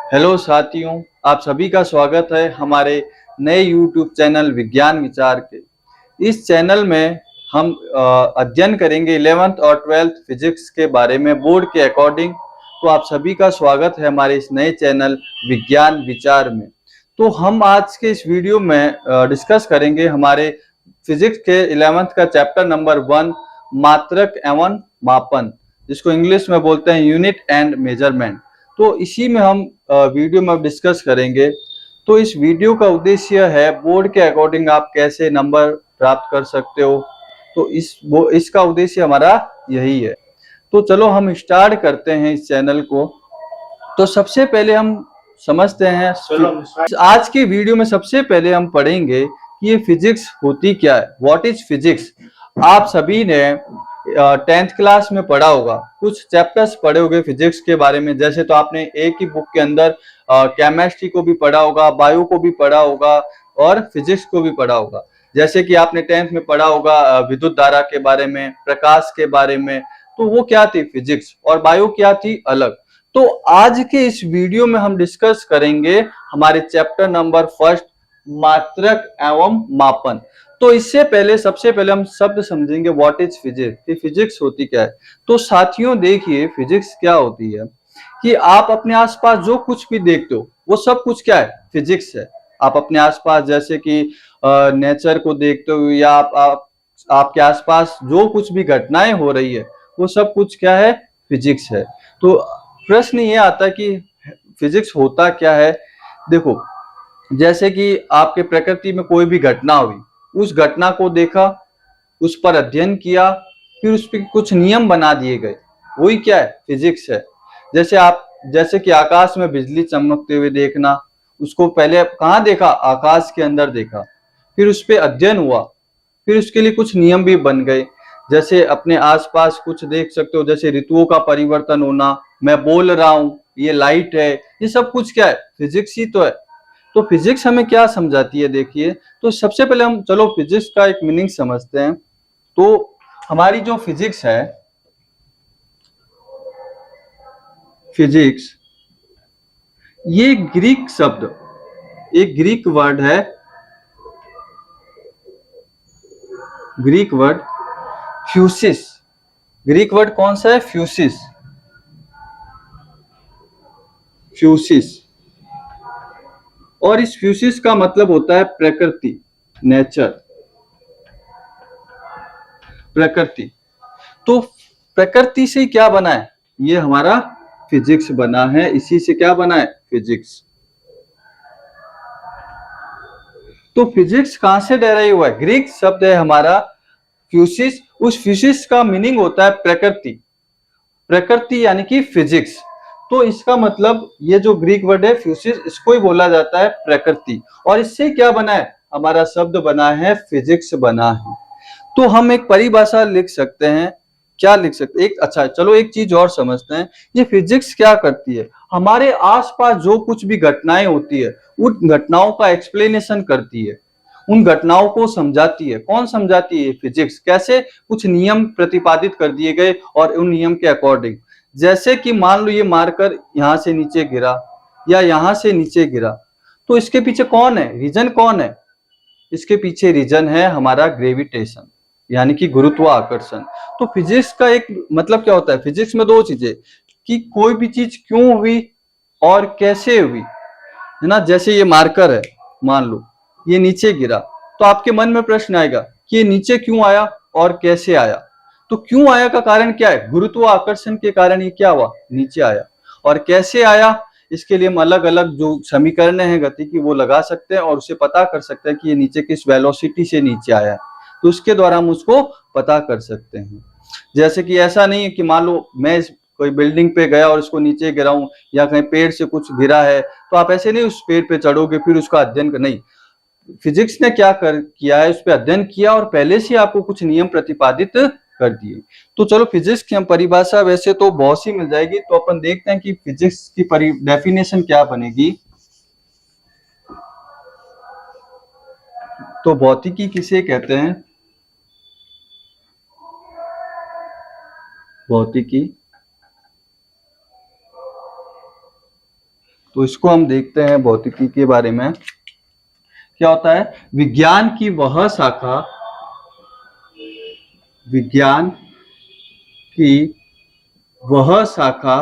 Hello साथियों, आप सभी का स्वागत है हमारे नए YouTube चैनल विज्ञान विचार के। इस चैनल में हम अध्ययन करेंगे 11th और 12th फिजिक्स के बारे में बोर्ड के अकॉर्डिंग। तो आप सभी का स्वागत है हमारे इस नए चैनल विज्ञान विचार में। तो हम आज के इस वीडियो में डिस्कस करेंगे हमारे फिजिक्स के 11th का चैप्टर नंबर 1 मात्रक एवं मापन, जिसको इंग्लिश में बोलते हैं यूनिट एंड मेजरमेंट। तो इसी में हम वीडियो में डिस्कस करेंगे। तो इस वीडियो का उद्देश्य है बोर्ड के अकॉर्डिंग आप कैसे नंबर प्राप्त कर सकते हो। तो इसका उद्देश्य हमारा यही है। तो चलो हम स्टार्ट करते हैं इस चैनल को। तो सबसे पहले हम समझते हैं, आज की वीडियो में सबसे पहले हम पढ़ेंगे कि ये फिजिक्स होती क्या है। What is physics. आप सभी ने 10th क्लास में पढ़ा होगा, कुछ चैप्टर्स पढ़े होंगे फिजिक्स के बारे में। जैसे तो आपने एक ही बुक के अंदर केमिस्ट्री को भी पढ़ा होगा, बायो को भी पढ़ा होगा और फिजिक्स को भी पढ़ा होगा। जैसे कि आपने 10th में पढ़ा होगा विद्युत धारा के बारे में, प्रकाश के बारे में। तो वो क्या थी फिजिक्स, और बायो क्या थी अलग। तो आज के इस वीडियो में हम डिस्कस करेंगे हमारे चैप्टर नंबर 1 मात्रक एवं मापन। तो इससे पहले सबसे पहले हम शब्द समझेंगे व्हाट इज फिजिक्स, कि फिजिक्स होती क्या है। तो साथियों देखिए, फिजिक्स क्या होती है कि आप अपने आसपास जो कुछ भी देखते हो वो सब कुछ क्या है, फिजिक्स है। आप अपने आसपास जैसे कि नेचर को देखते हो, या आपके आसपास जो कुछ भी घटनाएं हो रही है वो सब कुछ क्या है, फिजिक्स है। तो प्रश्न ये आता है कि फिजिक्स होता क्या है। देखो, जैसे कि आपके प्रकृति में कोई भी घटना हुई, उस घटना को देखा, उस पर अध्ययन किया, फिर उस पर कुछ नियम बना दिए गए, वही क्या है, फिजिक्स है। जैसे कि आकाश में बिजली चमकते हुए देखना, उसको पहले कहाँ देखा, आकाश के अंदर देखा, फिर उस पर अध्ययन हुआ, फिर उसके लिए कुछ नियम भी बन गए। जैसे अपने आसपास कुछ देख सकते हो, जैसे ऋतुओं का परिवर्तन होना, मैं बोल रहा हूं, ये लाइट है, ये सब कुछ क्या है, फिजिक्स ही तो है। तो फिजिक्स हमें क्या समझाती है, देखिए। तो सबसे पहले हम चलो फिजिक्स का एक मीनिंग समझते हैं। तो हमारी जो फिजिक्स है, फिजिक्स, ये ग्रीक शब्द, एक ग्रीक वर्ड है, ग्रीक वर्ड फ्यूसिस। ग्रीक वर्ड कौन सा है, फ्यूसिस, फ्यूसिस। और इस फ्यूसिस का मतलब होता है प्रकृति, नेचर, प्रकृति। तो प्रकृति से क्या बना है, ये हमारा फिजिक्स बना है। इसी से क्या बना है, फिजिक्स। तो फिजिक्स कहां से डेराइव हुआ है, ग्रीक शब्द है हमारा फ्यूसिस। उस फ्यूसिस का मीनिंग होता है प्रकृति, प्रकृति यानी कि फिजिक्स। तो इसका मतलब ये जो ग्रीक वर्ड है फ्यूसिस, इसको ही बोला जाता है प्रकृति। और इससे क्या बना है, हमारा शब्द बना है, फिजिक्स बना है। तो हम एक परिभाषा लिख सकते हैं, क्या लिख सकते हैं, एक अच्छा चलो एक चीज और समझते हैं। ये फिजिक्स क्या करती है, हमारे आसपास जो कुछ भी घटनाएं होती है उन घटनाओं का एक्सप्लेनेशन करती है, उन घटनाओं को समझाती है। कौन समझाती है, फिजिक्स। कैसे, कुछ नियम प्रतिपादित कर दिए गए और उन नियम के अकॉर्डिंग। जैसे कि मान लो ये मारकर यहां से नीचे गिरा या यहां से नीचे गिरा, तो इसके पीछे कौन है, रीजन कौन है, इसके पीछे रीजन है हमारा ग्रेविटेशन, यानी कि गुरुत्वाकर्षण। तो फिजिक्स का एक मतलब क्या होता है, फिजिक्स में दो चीजें, कि कोई भी चीज क्यों हुई और कैसे हुई, है ना। जैसे ये मार्कर है, मान लो ये नीचे गिरा, तो आपके मन में प्रश्न आएगा कि ये नीचे क्यों आया और कैसे आया। तो क्यों आया का कारण क्या है, गुरुत्वाकर्षण के कारण ये क्या हुआ, नीचे आया। और कैसे आया, इसके लिए हम अलग अलग जो समीकरण है गति की वो लगा सकते हैं और उसे पता कर सकते हैं कि ये नीचे किस वेलोसिटी से नीचे आया है। तो उसके द्वारा हम उसको पता कर सकते हैं। जैसे कि ऐसा नहीं है कि मान लो मैं कोई बिल्डिंग पे गया और इसको नीचे गिराऊं, या कहीं पेड़ से कुछ गिरा है, तो आप ऐसे नहीं उस पेड़ पे चढ़ोगे फिर उसका अध्ययन कर, नहीं। फिजिक्स ने क्या किया है, उस पर अध्ययन किया और पहले से आपको कुछ नियम प्रतिपादित कर दिए। तो चलो फिजिक्स की हम परिभाषा वैसे तो बहुत सी मिल जाएगी, तो अपन देखते हैं कि फिजिक्स की डेफिनेशन क्या बनेगी। तो भौतिकी किसे कहते हैं, भौतिकी। तो इसको हम देखते हैं भौतिकी के बारे में। क्या होता है? विज्ञान की वह शाखा, विज्ञान की वह शाखा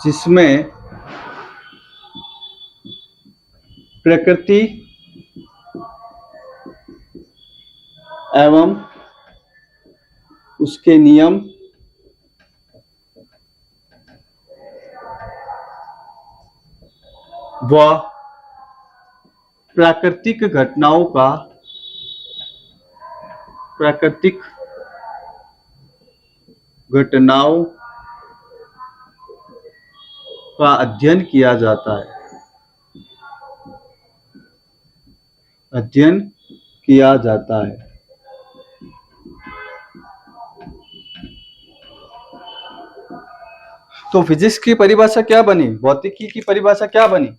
जिसमें प्रकृति एवं उसके नियम व प्राकृतिक घटनाओं का अध्ययन किया जाता है, अध्ययन किया जाता है। तो फिजिक्स की परिभाषा क्या बनी, भौतिकी की परिभाषा क्या बनी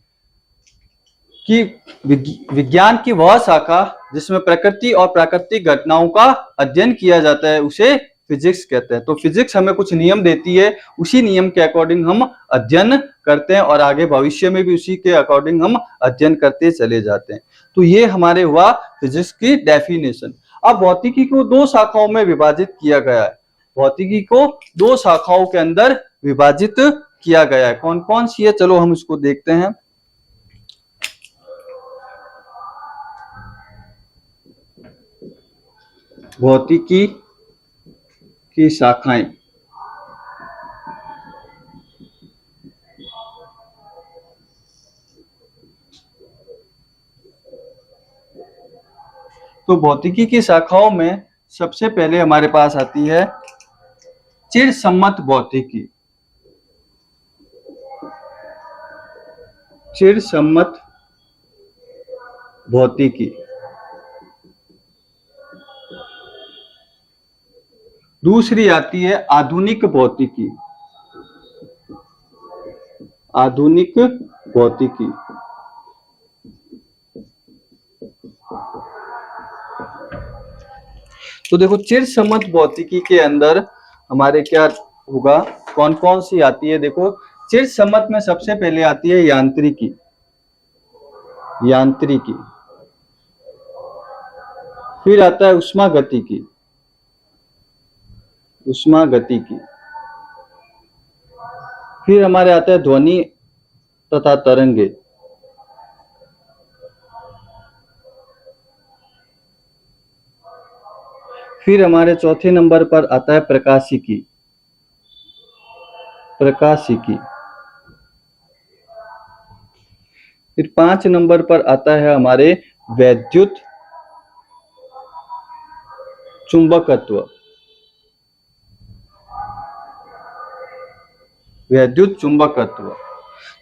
कि विज्ञान की वह शाखा जिसमें प्रकृति और प्राकृतिक घटनाओं का अध्ययन किया जाता है उसे फिजिक्स कहते हैं। तो फिजिक्स हमें कुछ नियम देती है, उसी नियम के अकॉर्डिंग हम अध्ययन करते हैं और आगे भविष्य में भी उसी के अकॉर्डिंग हम अध्ययन करते चले जाते हैं। तो ये हमारे हुआ फिजिक्स की डेफिनेशन। अब भौतिकी को दो शाखाओं में विभाजित किया गया है, भौतिकी को दो शाखाओं के अंदर विभाजित किया गया है। कौन कौन सी है, चलो हम इसको देखते हैं। भौतिकी की शाखाएं, तो भौतिकी की शाखाओं में सबसे पहले हमारे पास आती है चिरसम्मत भौतिकी। चिरसम्मत भौतिकी। दूसरी आती है आधुनिक भौतिकी। आधुनिक भौतिकी। तो देखो चिरसम्मत भौतिकी के अंदर हमारे क्या होगा, कौन कौन सी आती है। देखो चिरसम्मत में सबसे पहले आती है यांत्रिकी। यांत्रिकी। फिर आता है उष्मागतिकी। उष्मागतिकी। फिर हमारे आता है ध्वनि तथा तरंगे। फिर हमारे चौथे नंबर पर आता है प्रकाशिकी। प्रकाशिकी। फिर 5 नंबर पर आता है हमारे वैद्युत चुंबकत्व। वैद्युत चुंबकत्व।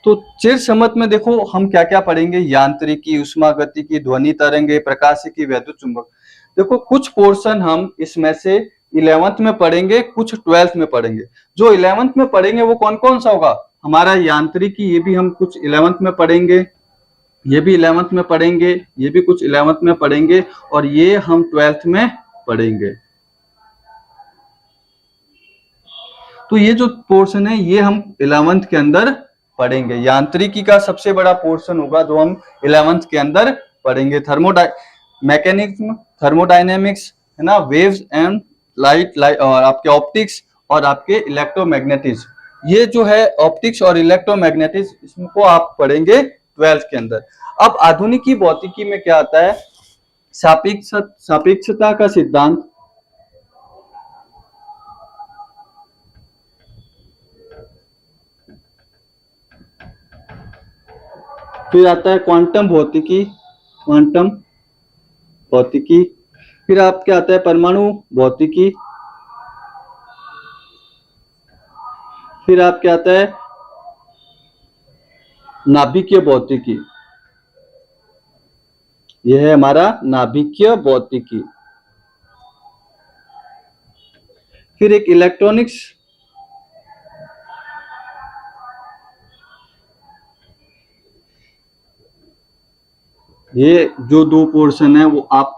तो चिरसम्मत में देखो हम क्या क्या पढ़ेंगे, यांत्रिकी, उष्मागतिकी, ध्वनि तरंगे, प्रकाशिकी, वैद्युत चुंबक। देखो कुछ पोर्शन हम इसमें से 11th में पढ़ेंगे, कुछ 12th में पढ़ेंगे। जो 11th में पढ़ेंगे वो कौन कौन सा होगा, हमारा यांत्रिकी, ये भी हम कुछ 11th में पढ़ेंगे, ये भी 11th में पढ़ेंगे, ये भी कुछ 11th में पढ़ेंगे, और ये हम 12th में पढ़ेंगे। तो ये जो पोर्शन है ये हम 11th के अंदर पढ़ेंगे। यांत्रिकी का सबसे बड़ा पोर्शन होगा जो हम 11th के अंदर पढ़ेंगे। मैकेनिज्म, थर्मोडायनेमिक्स, है ना, वेव्स एंड लाइट और आपके ऑप्टिक्स और आपके इलेक्ट्रोमैग्नेटिज्म, ये जो है ऑप्टिक्स और इलेक्ट्रोमैग्नेटिज्म, इसको आप पढ़ेंगे 12th के अंदर। अब आधुनिकी भौतिकी में क्या आता है, सापेक्षता का सिद्धांत, फिर आता है क्वांटम भौतिकी, क्वांटम भौतिकी, फिर आपके आता है परमाणु भौतिकी, फिर आपके आता है नाभिकीय भौतिकी, यह है हमारा नाभिकीय भौतिकी। फिर एक इलेक्ट्रॉनिक्स, ये जो दो पोर्शन है वो आप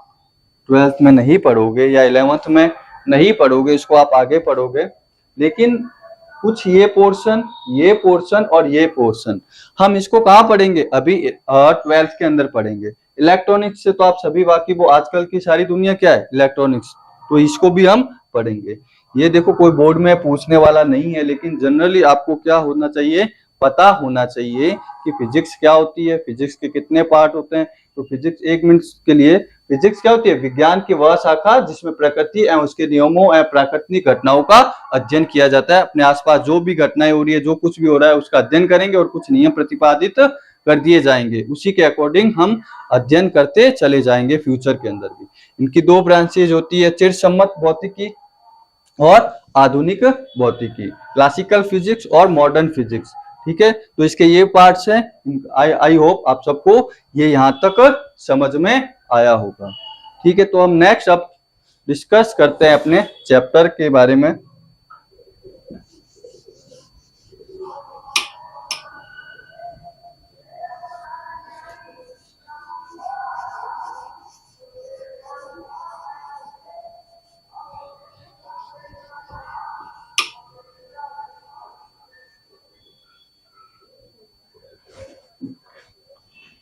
12th में नहीं पढ़ोगे या 11th में नहीं पढ़ोगे, इसको आप आगे पढ़ोगे। लेकिन कुछ ये पोर्शन और ये पोर्शन हम इसको कहाँ पढ़ेंगे, अभी 12th के अंदर पढ़ेंगे। इलेक्ट्रॉनिक्स से तो आप सभी वाकिफ हो, आजकल की सारी दुनिया क्या है, इलेक्ट्रॉनिक्स, तो इसको भी हम पढ़ेंगे। ये देखो कोई बोर्ड में पूछने वाला नहीं है, लेकिन जनरली आपको क्या होना चाहिए, पता होना चाहिए कि फिजिक्स क्या होती है, फिजिक्स के कितने पार्ट होते हैं। तो फिजिक्स, 1 मिनट के लिए, फिजिक्स क्या होती है, विज्ञान की वह शाखा जिसमें प्रकृति एवं उसके नियमों एवं प्राकृतिक घटनाओं का अध्ययन किया जाता है। अपने आसपास जो भी घटनाएं हो रही है, जो कुछ भी हो रहा है, उसका अध्ययन करेंगे और कुछ नियम प्रतिपादित कर दिए जाएंगे, उसी के अकॉर्डिंग हम अध्ययन करते चले जाएंगे फ्यूचर के अंदर भी। इनकी 2 ब्रांचेज होती है, चिरसम्मत भौतिकी और आधुनिक भौतिकी, क्लासिकल फिजिक्स और मॉडर्न फिजिक्स। ठीक है, तो इसके ये पार्ट्स हैं। आई होप आप सबको ये यहाँ तक समझ में आया होगा। ठीक है, तो हम नेक्स्ट अब डिस्कस करते हैं अपने चैप्टर के बारे में।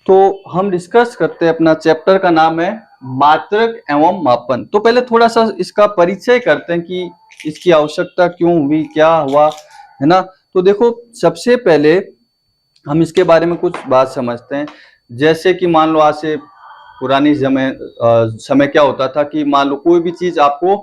तो हम डिस्कस करते हैं, अपना चैप्टर का नाम है मात्रक एवं मापन। तो पहले थोड़ा सा इसका परिचय करते हैं कि इसकी आवश्यकता क्यों हुई, क्या हुआ, है ना। तो देखो, सबसे पहले हम इसके बारे में कुछ बात समझते हैं। जैसे कि मान लो आज से पुरानी समय क्या होता था कि मान लो कोई भी चीज आपको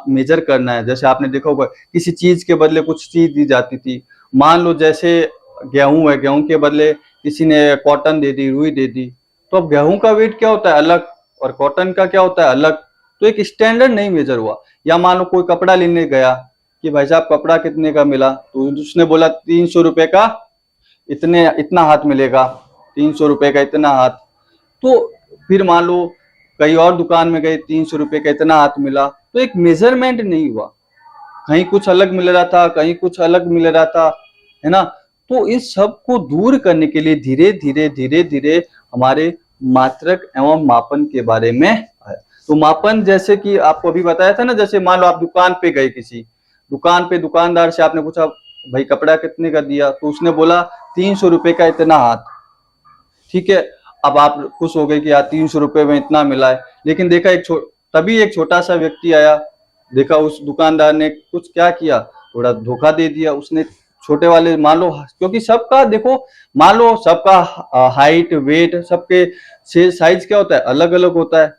मेजर करना है, जैसे आपने देखा होगा किसी चीज के बदले कुछ चीज दी जाती थी। मान लो जैसे गेहूं है, गेहूं के बदले किसी ने कॉटन दे दी, रुई दे दी, तो अब गेहूं का वेट क्या होता है, अलग, और कॉटन का क्या होता है, अलग। तो एक स्टैंडर्ड नहीं मेजर हुआ। या मान लो कोई कपड़ा लेने गया कि भाई साहब कपड़ा कितने का मिला, तो उसने बोला 300 रुपए का इतना हाथ मिलेगा, 300 रुपए का इतना हाथ। तो फिर मान लो कहीं और दुकान में गए, 300 रुपए का इतना हाथ मिला, तो एक मेजरमेंट नहीं हुआ, कहीं कुछ अलग मिल रहा था, कहीं कुछ अलग मिल रहा था, है ना। तो इस सब को दूर करने के लिए धीरे धीरे हमारे मात्रक एवं मापन के बारे में आया। तो मापन, जैसे कि आपको अभी बताया था ना, जैसे मान लो आप दुकान पे गए, किसी दुकान पे दुकानदार से आपने पूछा भाई कपड़ा कितने का दिया, तो उसने बोला 300 रुपए का इतना हाथ। ठीक है, अब आप खुश हो गए कि यार 300 रुपए में इतना मिला है। लेकिन देखा तभी एक छोटा सा व्यक्ति आया, देखा उस दुकानदार ने कुछ क्या किया, थोड़ा धोखा दे दिया उसने। छोटे वाले मान लो, क्योंकि सबका देखो, मान लो सबका हाइट वेट सबके साइज क्या होता है, अलग अलग होता है।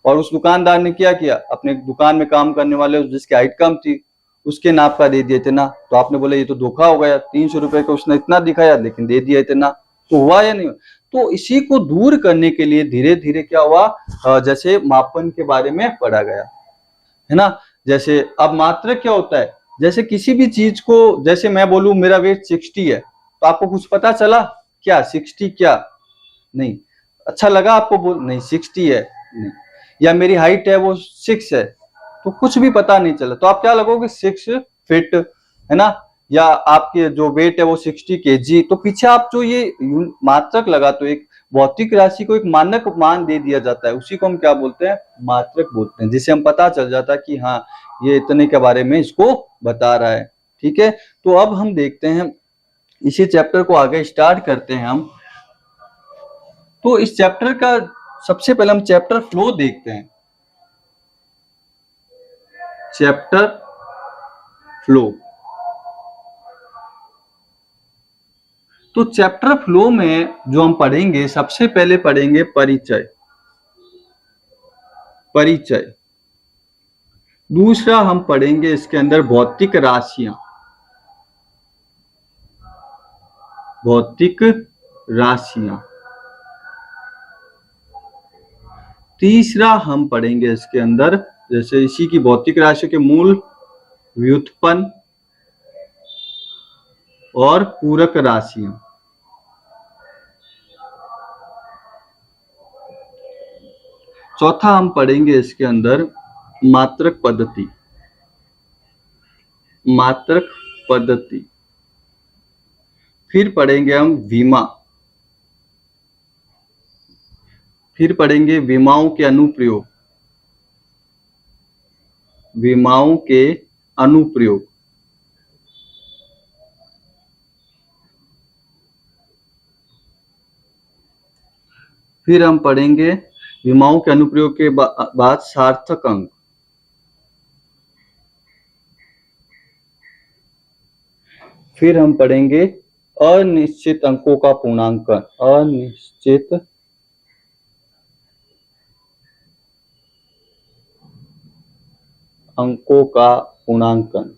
और उस दुकानदार ने क्या किया, अपने दुकान में काम करने वाले जिसकी हाइट कम थी उसके नाप का दे दिया इतना। तो आपने बोला ये तो धोखा हो गया, 300 रुपए का उसने इतना दिखाया लेकिन दे दिया इतना। तो हुआ या नहीं? तो इसी को दूर करने के लिए धीरे धीरे क्या हुआ, जैसे मापन के बारे में पढ़ा गया, है ना। जैसे अब मात्रक क्या होता है, जैसे किसी भी चीज को, जैसे मैं बोलूं मेरा वेट 60 है, तो आपको कुछ पता चला क्या 60 क्या, नहीं। अच्छा लगा आपको, बोल नहीं 60 है, नहीं। या मेरी हाइट है वो 6 है, तो कुछ भी पता नहीं चला, तो आप क्या लगोगे 6 फीट, है ना। या आपके जो वेट है वो 60 kg, तो पीछे आप जो ये मात्रक लगा, तो एक भौतिक राशि को एक मानक मान दे दिया जाता है, उसी को हम क्या बोलते हैं, मात्रक बोलते हैं, जिससे हम पता चल जाता है कि हाँ ये इतने के बारे में इसको बता रहा है। ठीक है, तो अब हम देखते हैं, इसी चैप्टर को आगे स्टार्ट करते हैं हम। तो इस चैप्टर का सबसे पहले हम चैप्टर फ्लो देखते हैं। चैप्टर फ्लो, तो चैप्टर फ्लो में जो हम पढ़ेंगे, सबसे पहले पढ़ेंगे परिचय। परिचय, दूसरा हम पढ़ेंगे इसके अंदर भौतिक राशियां। भौतिक राशियां, तीसरा हम पढ़ेंगे इसके अंदर, जैसे इसी की भौतिक राशियों के मूल, व्युत्पन्न और पूरक राशियां। चौथा हम पढ़ेंगे इसके अंदर मात्रक पद्धति। मात्रक पद्धति, फिर पढ़ेंगे हम विमा, फिर पढ़ेंगे विमाओं के अनुप्रयोग। विमाओं के अनुप्रयोग, फिर हम पढ़ेंगे विमाओं के अनुप्रयोग के बाद सार्थक अंक। फिर हम पढ़ेंगे अनिश्चित अंकों का पूर्णांकन। अनिश्चित अंकों का पूर्णांकन।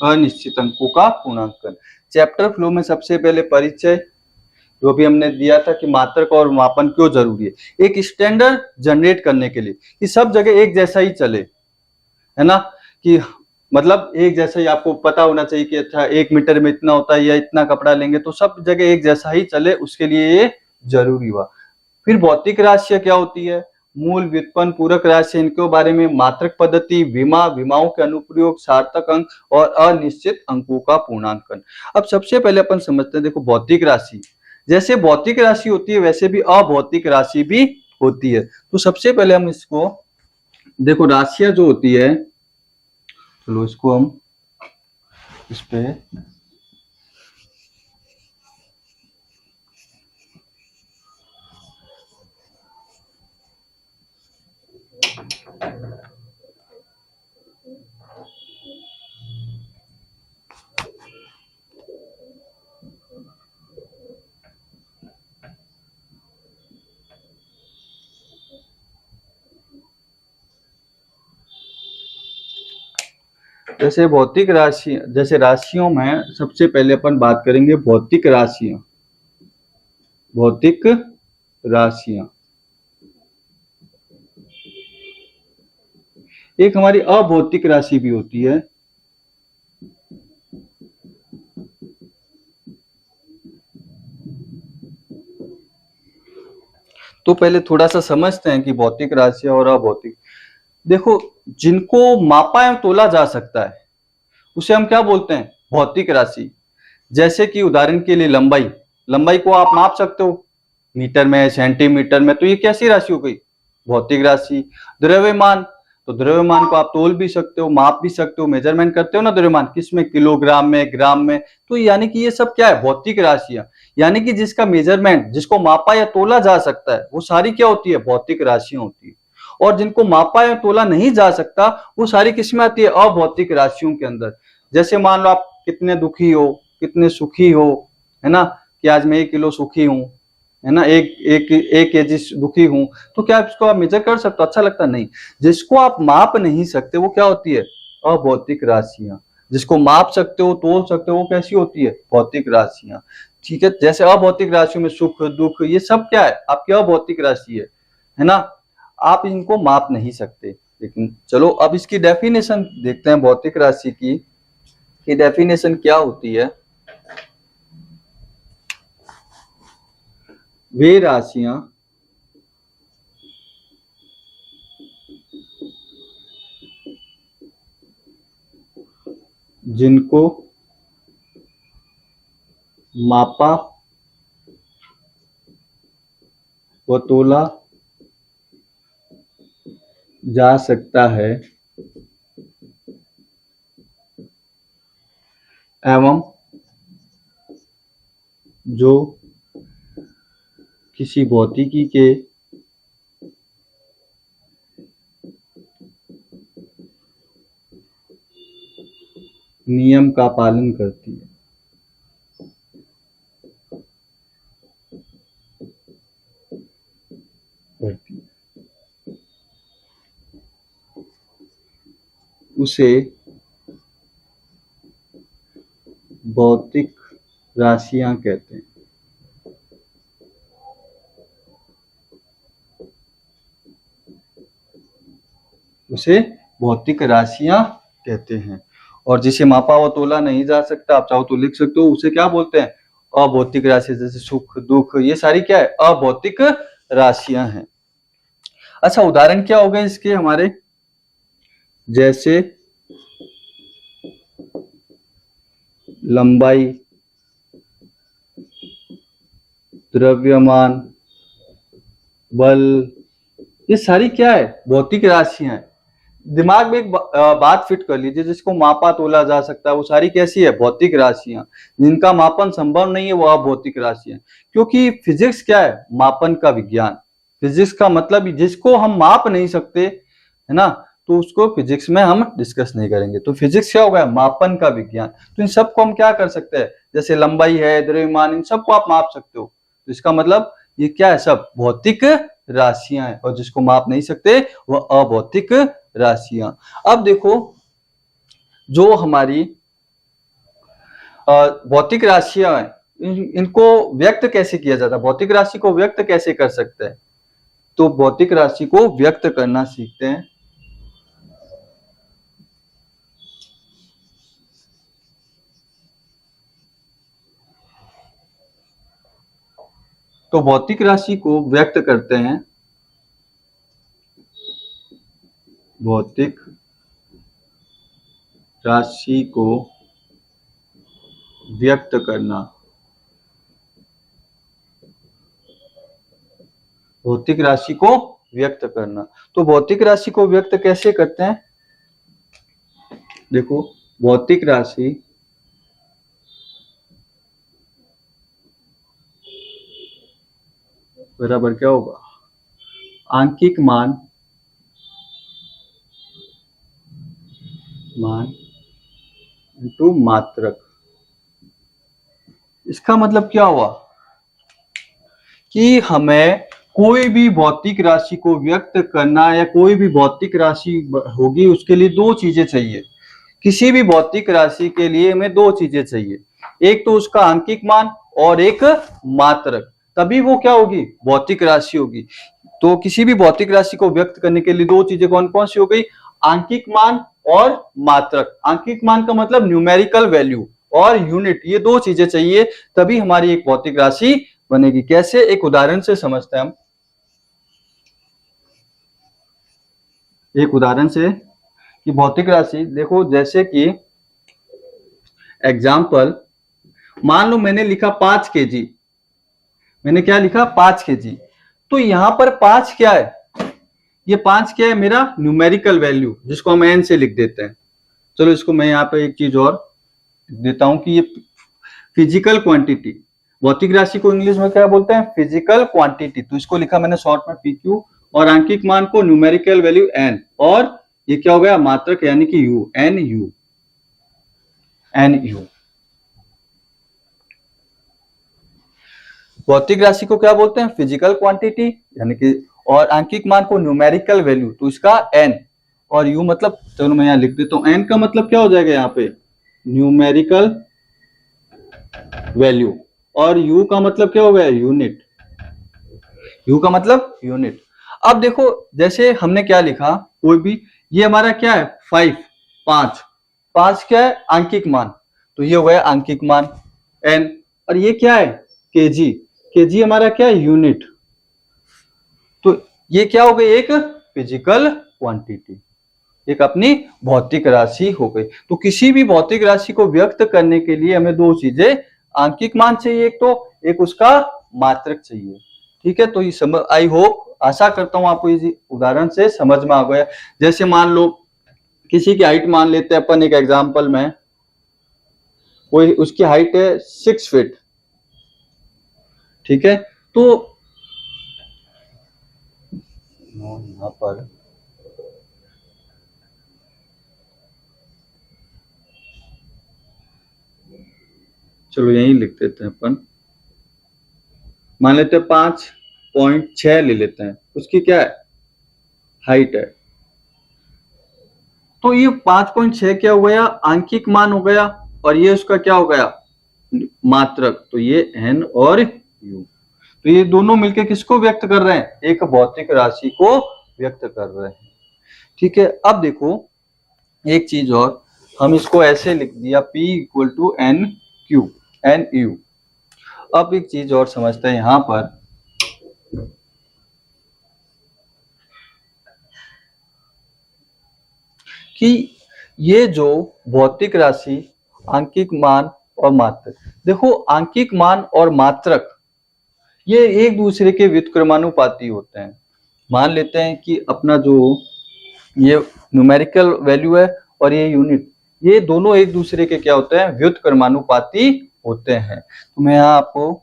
अनिश्चित अंकों का पूर्णांकन। चैप्टर फ्लो में सबसे पहले परिचय, जो भी हमने दिया था कि मात्रक और मापन क्यों जरूरी है, एक स्टैंडर्ड जनरेट करने के लिए कि सब जगह एक जैसा ही चले, है ना, कि मतलब एक जैसा ही आपको पता होना चाहिए कि अच्छा 1 मीटर में इतना होता है या इतना कपड़ा लेंगे तो सब जगह एक जैसा ही चले, उसके लिए ये जरूरी हुआ। फिर भौतिक राशियां क्या होती है, मूल, व्युत्पन्न, पूरक राशि, इनके बारे में, मात्रक पद्धति, विमा, विमाओं के अनुप्रयोग, सार्थक अंक और अनिश्चित अंकों का पूर्णांकन। अब सबसे पहले अपन समझते हैं, देखो भौतिक राशि, जैसे भौतिक राशि होती है वैसे भी अभौतिक राशि भी होती है। तो सबसे पहले हम इसको देखो, राशियां जो होती है, चलो इसको हम इस पे जैसे भौतिक राशि, जैसे राशियों में सबसे पहले अपन बात करेंगे भौतिक राशियां। भौतिक राशियां एक हमारी अभौतिक राशि भी होती है। तो पहले थोड़ा सा समझते हैं कि भौतिक राशियां और अभौतिक। देखो, जिनको मापा या तोला जा सकता है उसे हम क्या बोलते हैं, भौतिक राशि। जैसे कि उदाहरण के लिए लंबाई, लंबाई को आप माप सकते हो मीटर में, सेंटीमीटर में, तो ये कैसी राशि हो गई, भौतिक राशि। द्रव्यमान, तो द्रव्यमान को आप तोल भी सकते हो, माप भी सकते हो, मेजरमेंट करते हो ना द्रव्यमान, किसमें, किलोग्राम में, ग्राम में। तो यानी कि ये सब क्या है, भौतिक राशियां। यानी कि जिसका मेजरमेंट, जिसको मापा या तोला जा सकता है, वो सारी क्या होती है, भौतिक राशियां होती है। और जिनको मापा या तोला नहीं जा सकता, वो सारी किसमें आती है, अभौतिक राशियों के अंदर। जैसे मान लो आप कितने दुखी हो, कितने सुखी हो, है ना, कि आज मैं 1 किलो सुखी हूं, है ना, एक केजी दुखी हूं, तो क्या इसको आप मेजर कर सकते हो, अच्छा लगता नहीं। जिसको आप माप नहीं सकते वो क्या होती है, अभौतिक राशियां। जिसको माप सकते हो, तोल सकते हो, वो कैसी होती है, भौतिक राशियां। ठीक है, जैसे अभौतिक राशियों में सुख, दुख, ये सब क्या है, आपकी अभौतिक राशि है ना, आप इनको माप नहीं सकते। लेकिन चलो अब इसकी डेफिनेशन देखते हैं भौतिक राशि की, डेफिनेशन क्या होती है। वे राशियां जिनको मापा व तोला जा सकता है एवं जो किसी भौतिकी के नियम का पालन करती है। उसे भौतिक राशियां कहते हैं। उसे भौतिक राशियां कहते हैं। और जिसे मापा व तोला नहीं जा सकता, आप चाहो तो लिख सकते हो, उसे क्या बोलते हैं, अभौतिक राशि। जैसे सुख, दुख, ये सारी क्या है, अभौतिक राशियां हैं। अच्छा, उदाहरण क्या हो गए इसके हमारे, जैसे लंबाई, द्रव्यमान, बल, ये सारी क्या है, भौतिक राशियां हैं। दिमाग में एक बात फिट कर लीजिए, जिसको मापा तोला जा सकता है वो सारी कैसी है, भौतिक राशियां। जिनका मापन संभव नहीं है वो अभौतिक राशियां। क्योंकि फिजिक्स क्या है, मापन का विज्ञान। फिजिक्स का मतलब जिसको हम माप नहीं सकते है ना, तो उसको फिजिक्स में हम डिस्कस नहीं करेंगे। तो फिजिक्स क्या होगा, मापन का विज्ञान। तो इन सबको हम क्या कर सकते हैं, जैसे लंबाई है, द्रव्यमान, इन सबको आप माप सकते हो। तो इसका मतलब ये क्या है, सब भौतिक राशियां हैं, और जिसको माप नहीं सकते वो अभौतिक राशियां। अब देखो, जो हमारी भौतिक राशियां हैं, इनको व्यक्त कैसे किया जाता है, भौतिक राशि को व्यक्त कैसे कर सकते हैं। तो भौतिक राशि को व्यक्त करना सीखते हैं। तो भौतिक राशि को व्यक्त करते हैं, भौतिक राशि को व्यक्त करना, भौतिक राशि को व्यक्त करना। तो भौतिक राशि को व्यक्त कैसे करते हैं, देखो भौतिक राशि बराबर क्या होगा, आंकिक मान इंटू मात्रक। इसका मतलब क्या हुआ कि हमें कोई भी भौतिक राशि को व्यक्त करना, या कोई भी भौतिक राशि होगी उसके लिए दो चीजें चाहिए। किसी भी भौतिक राशि के लिए हमें दो चीजें चाहिए, एक तो उसका आंकिक मान और एक मात्रक, तभी वो क्या होगी, भौतिक राशि होगी। तो किसी भी भौतिक राशि को व्यक्त करने के लिए दो चीजें कौन कौन सी हो गई, आंकिक मान और मात्रक। आंकिक मान का मतलब न्यूमेरिकल वैल्यू, और यूनिट, ये दो चीजें चाहिए, तभी हमारी एक भौतिक राशि बनेगी। कैसे, एक उदाहरण से समझते हैं हम। एक उदाहरण से कि भौतिक राशि देखो, जैसे कि एग्जाम्पल, मान लो मैंने लिखा 5 kg, मैंने क्या लिखा 5 kg। तो यहां पर 5 क्या है, ये 5 क्या है, मेरा न्यूमेरिकल वैल्यू, जिसको हम n से लिख देते हैं। चलो इसको मैं यहाँ पे एक चीज और देता हूं कि ये फिजिकल क्वांटिटी, भौतिक राशि को इंग्लिश में क्या बोलते हैं, फिजिकल क्वांटिटी। तो इसको लिखा मैंने शॉर्ट में PQ, और आंकिक मान को न्यूमेरिकल वैल्यू n, और ये क्या हो गया, मात्रक यानी कि U, NU। भौतिक राशि को क्या बोलते हैं, फिजिकल क्वांटिटी यानी कि, और आंकिक मान को न्यूमेरिकल वैल्यू, तो इसका n, और U मतलब, चलो मैं यहाँ लिख देता हूं, n का मतलब क्या हो जाएगा यहाँ पे, न्यूमेरिकल वैल्यू, और U का मतलब क्या हो गया, यूनिट। U का मतलब यूनिट। अब देखो, जैसे हमने क्या लिखा, कोई भी, ये हमारा क्या है, 5 क्या है, आंकिक मान, तो ये हो गया आंकिक मान n, और ये क्या है, केजी हमारा क्या है, यूनिट। तो ये क्या हो गई, एक फिजिकल क्वांटिटी, एक अपनी भौतिक राशि हो गई। तो किसी भी भौतिक राशि को व्यक्त करने के लिए हमें दो चीजें, आंकिक मान चाहिए एक, तो एक उसका मात्रक चाहिए। ठीक है, तो ये समझ, आई होप, आशा करता हूं आपको इस उदाहरण से समझ में आ गया। जैसे मान लो किसी की हाइट मान लेते हैं अपन एक एग्जाम्पल में, कोई उसकी हाइट है 6 फीट, ठीक है। तो यहाँ पर चलो यही लिख देते हैं अपन, मान लेते हैं 5.6 ले लेते हैं, उसकी क्या है, हाइट है। तो ये 5.6 क्या हो गया, आंकिक मान हो गया, और ये उसका क्या हो गया, मात्रक। तो ये n और u, तो ये दोनों मिलके किसको व्यक्त कर रहे हैं, एक भौतिक राशि को व्यक्त कर रहे हैं। ठीक है, अब देखो एक चीज और, हम इसको ऐसे लिख दिया P = NU। अब एक चीज और समझते हैं यहां पर, कि ये जो भौतिक राशि, आंकिक मान और मात्रक, देखो आंकिक मान और मात्रक ये एक दूसरे के व्युत्क्रमानुपाती होते हैं। मान लेते हैं कि अपना जो ये न्यूमेरिकल वैल्यू है और ये यूनिट, ये दोनों एक दूसरे के क्या होते हैं, व्युत्क्रमानुपाती होते हैं। तो मैं यहाँ आपको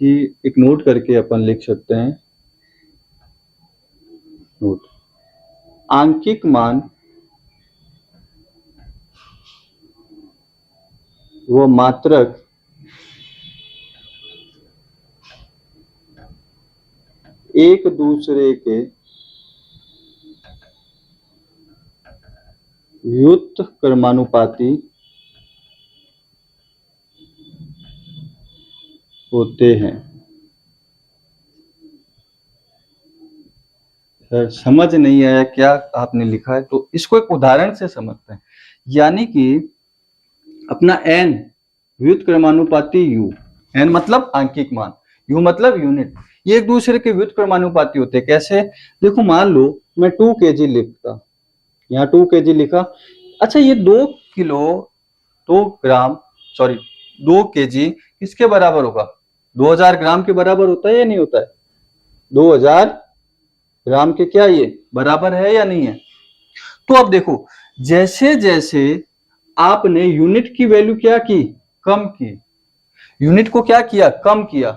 कि एक नोट करके अपन लिख सकते हैं, नोट, आंकिक मान व मात्रक एक दूसरे के व्युत्क्रमानुपाती होते हैं। सर समझ नहीं आया क्या आपने लिखा है, तो इसको एक उदाहरण से समझते हैं। यानी कि अपना n व्युत्क्रमानुपाती u, n मतलब आंकिक मान, u मतलब यूनिट, ये एक दूसरे के व्युत्क्रमानुपाती होते हैं। कैसे? देखो मान लो मैं 2 kg लिखता, यहाँ 2 kg लिखा, अच्छा ये 2 किलो 2 ग्राम सॉरी 2 kg किसके बराबर होगा? 2000 ग्राम के बराबर होता है या नहीं होता है? 2000 ग्राम के क्या ये बराबर है या नहीं है? तो अब देखो, जैसे जैसे आपने यूनिट की वैल्यू क्या की, कम की, यूनिट को क्या किया, कम किया,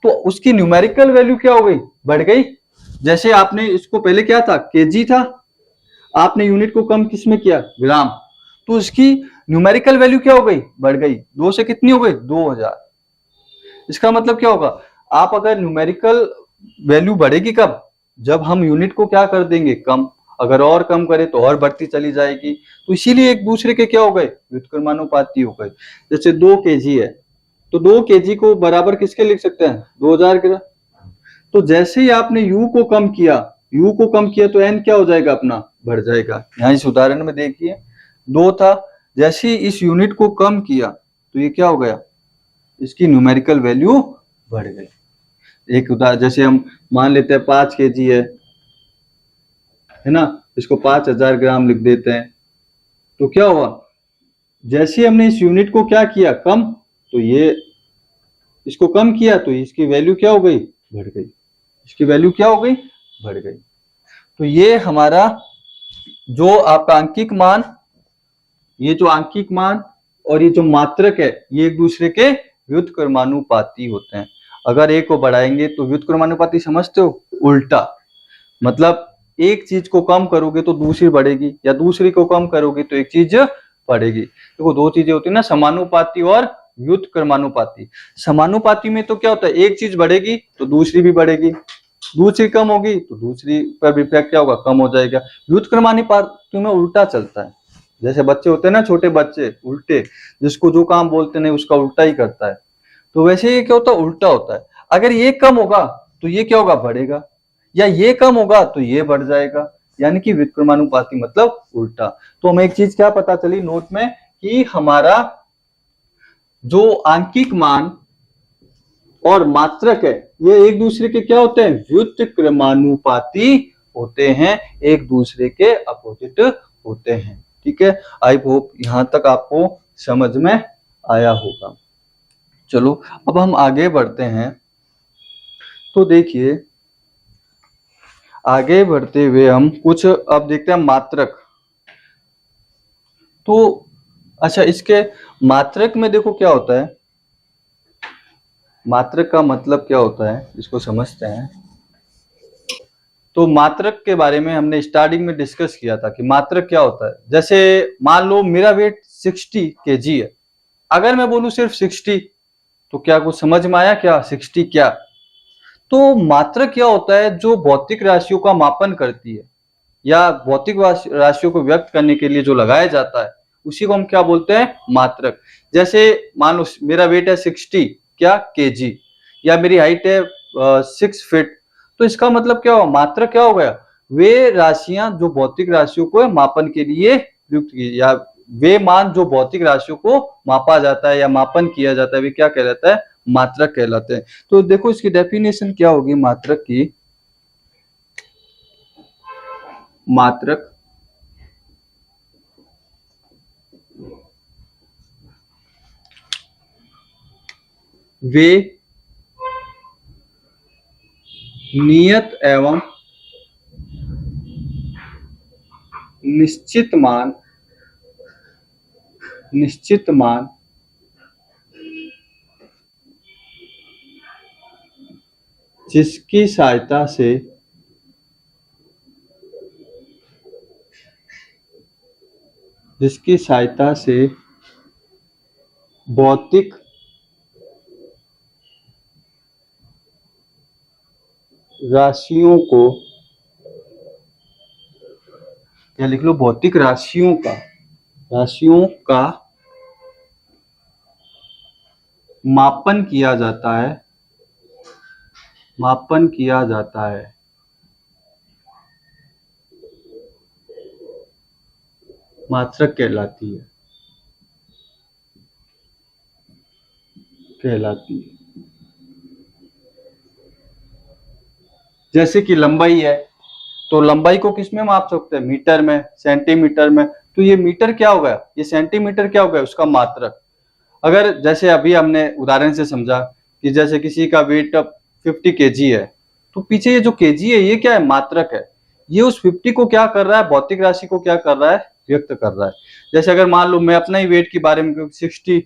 तो उसकी न्यूमेरिकल वैल्यू क्या हो गई, बढ़ गई। जैसे आपने इसको पहले क्या था, केजी था, आपने यूनिट को कम किसमें किया, ग्राम, तो उसकी न्यूमेरिकल वैल्यू क्या हो गई, बढ़ गई। 2 से कितनी हो गई, 2000। इसका मतलब क्या होगा, आप अगर न्यूमेरिकल वैल्यू बढ़ेगी कब, जब हम यूनिट को क्या कर देंगे, कम, अगर और कम करें तो और बढ़ती चली जाएगी। तो इसीलिए एक दूसरे के क्या हो गए, व्युत्क्रमानुपाती हो गए। जैसे 2 केजी है, तो 2 केजी को बराबर किसके लिख सकते हैं, 2000 के। तो जैसे ही आपने u को कम किया, u को कम किया तो n क्या हो जाएगा अपना, बढ़ जाएगा। यहाँ इस उदाहरण में देखिए 2 था, जैसे ही इस यूनिट को कम किया तो ये क्या हो गया, इसकी न्यूमेरिकल वैल्यू बढ़ गई। एक उदाहरण, जैसे हम मान लेते हैं 5 केजी है ना, इसको 5000 ग्राम लिख देते हैं, तो क्या हुआ, जैसे ही हमने इस यूनिट को क्या किया, कम, तो ये इसको कम किया तो इसकी वैल्यू क्या हो गई, बढ़ गई, इसकी वैल्यू क्या हो गई, बढ़ गई। तो ये हमारा जो आपका अंकिक मान, ये जो अंकिक मान और ये जो मात्रक है, ये एक दूसरे के व्युत्क्रमानुपाती होते हैं। अगर एक को बढ़ाएंगे तो व्युत्क्रमानुपाती समझते हो, उल्टा, मतलब एक चीज को कम करोगे तो दूसरी बढ़ेगी, या दूसरी को कम करोगे तो एक चीज बढ़ेगी। देखो दो चीजें होती है ना, समानुपाती और व्युत्क्रमानुपाती। समानुपाती में तो क्या होता है, एक चीज बढ़ेगी तो दूसरी भी बढ़ेगी, दूसरी कम होगी तो दूसरी पर इफेक्ट क्या होगा, कम हो जाएगा। व्युत्क्रमानुपाती में उल्टा चलता है, जैसे बच्चे होते हैं ना, छोटे बच्चे उल्टे, जिसको जो काम बोलते नहीं उसका उल्टा ही करता है, तो वैसे ये क्या होता है, उल्टा होता है। अगर ये कम होगा तो ये क्या होगा, बढ़ेगा, या ये कम होगा तो ये बढ़ जाएगा, यानी कि व्युत्क्रमानुपाती मतलब उल्टा। तो हमें एक चीज क्या पता चली नोट में, कि हमारा जो आंकिक मान और मात्रक है, ये एक दूसरे के क्या होते हैं, व्युत्क्रमानुपाती होते हैं, एक दूसरे के अपोजिट होते हैं। ठीक है, आई होप यहां तक आपको समझ में आया होगा। चलो अब हम आगे बढ़ते हैं। तो देखिए आगे बढ़ते हुए हम कुछ अब देखते हैं मात्रक। तो अच्छा, इसके मात्रक में देखो क्या होता है, मात्रक का मतलब क्या होता है इसको समझते हैं। तो मात्रक के बारे में हमने स्टार्टिंग में डिस्कस किया था कि मात्रक क्या होता है। जैसे मान लो मेरा वेट 60 kg है, अगर मैं बोलूं सिर्फ 60, तो क्या कुछ समझ में आया क्या, 60 क्या? तो मात्रक क्या होता है, जो भौतिक राशियों का मापन करती है, या भौतिक राशियों को व्यक्त करने के लिए जो लगाया जाता है, उसी को हम क्या बोलते हैं, मात्रक। जैसे मान लो मेरा वेट है 60 क्या केजी, या मेरी हाइट है 6 फीट, तो इसका मतलब क्या हुआ, मात्रक क्या हो गया, वे राशियां जो भौतिक राशियों को मापन के लिए प्रयुक्त की, या वे मान जो भौतिक राशियों को मापा जाता है या मापन किया जाता है, वे क्या कहलाता है, मात्रक कहलाते हैं। तो देखो इसकी डेफिनेशन क्या होगी मात्रक की, मात्रक वे नियत एवं निश्चित मान जिसकी सहायता से भौतिक राशियों को, या लिख लो भौतिक राशियों का मापन किया जाता है, मात्रक कहलाती है। जैसे कि लंबाई है, तो लंबाई को किस में माप सकते हैं? मीटर में, सेंटीमीटर में। तो ये मीटर क्या होगा, ये सेंटीमीटर क्या होगा, उसका मात्रक। अगर जैसे अभी हमने उदाहरण से समझा कि जैसे किसी का वेट 50 केजी है, तो पीछे ये जो केजी है ये क्या है, मात्रक है। ये उस 50 को क्या कर रहा है, भौतिक राशि को क्या कर रहा है, व्यक्त कर रहा है। जैसे अगर मान लो मैं अपना ही वेट के बारे में 60,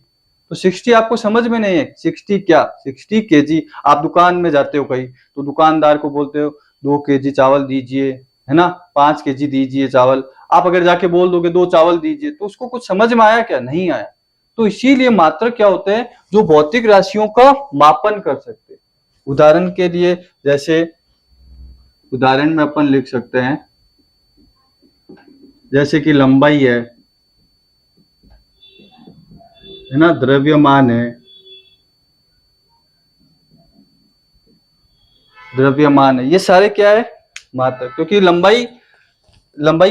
तो 60 आपको समझ में नहीं है, 60 क्या, 60 केजी। आप दुकान में जाते हो कहीं, तो दुकानदार को बोलते हो 2 केजी चावल दीजिए, है ना, 5 केजी दीजिए चावल। आप अगर जाके बोल दोगे 2 चावल दीजिए, तो उसको कुछ समझ में आया क्या, नहीं आया। तो इसीलिए मात्रक क्या होते हैं, जो भौतिक राशियों का मापन कर सकते हैं। उदाहरण के लिए, जैसे उदाहरण में अपन लिख सकते हैं, जैसे कि लंबाई है ना, द्रव्यमान है, ये सारे क्या है, मात्रक। क्योंकि लंबाई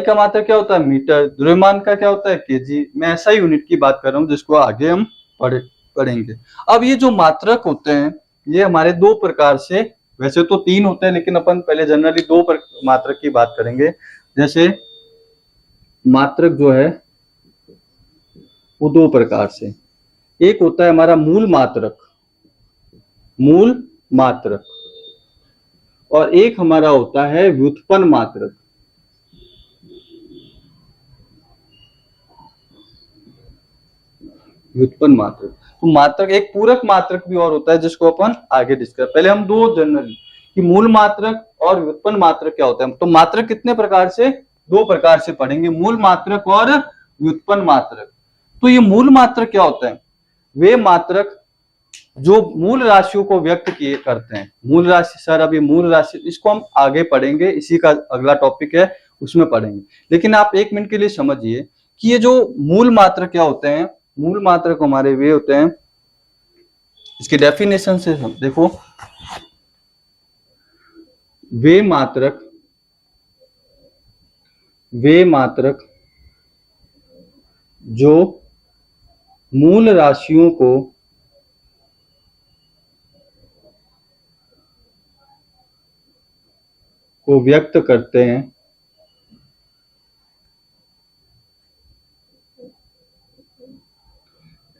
का मात्रक क्या होता है, मीटर। द्रव्यमान का क्या होता है, केजी। मैं ऐसा यूनिट की बात कर रहा हूँ जिसको आगे हम पढ़ेंगे। अब ये जो मात्रक होते हैं, ये हमारे 2 प्रकार से, वैसे तो 3 होते हैं, लेकिन अपन पहले जनरली 2 मात्रक की बात करेंगे। जैसे मात्रक जो है वो 2 प्रकार से, एक होता है हमारा मूल मात्रक, और एक हमारा होता है व्युत्पन्न मात्रक। तो मात्रक, एक पूरक मात्रक भी और होता है जिसको अपन आगे डिस्कस। पहले हम 2 जनरली कि मूल मात्रक और व्युत्पन्न मात्रक क्या होता है। तो मात्रक कितने प्रकार से, 2 प्रकार से पढ़ेंगे, मूल मात्रक और व्युत्पन्न मात्रक। तो ये मूल मात्रक क्या होता है, वे मात्रक जो मूल राशियों को व्यक्त किए करते हैं। मूल राशि सर, अभी मूल राशि इसको हम आगे पढ़ेंगे, इसी का अगला टॉपिक है, उसमें पढ़ेंगे। लेकिन आप 1 मिनट के लिए समझिए कि ये जो मूल मात्रक क्या होते हैं, मूल मात्रक हमारे वे होते हैं, इसके डेफिनेशन से हम देखो, वे मात्रक जो मूल राशियों को व्यक्त करते हैं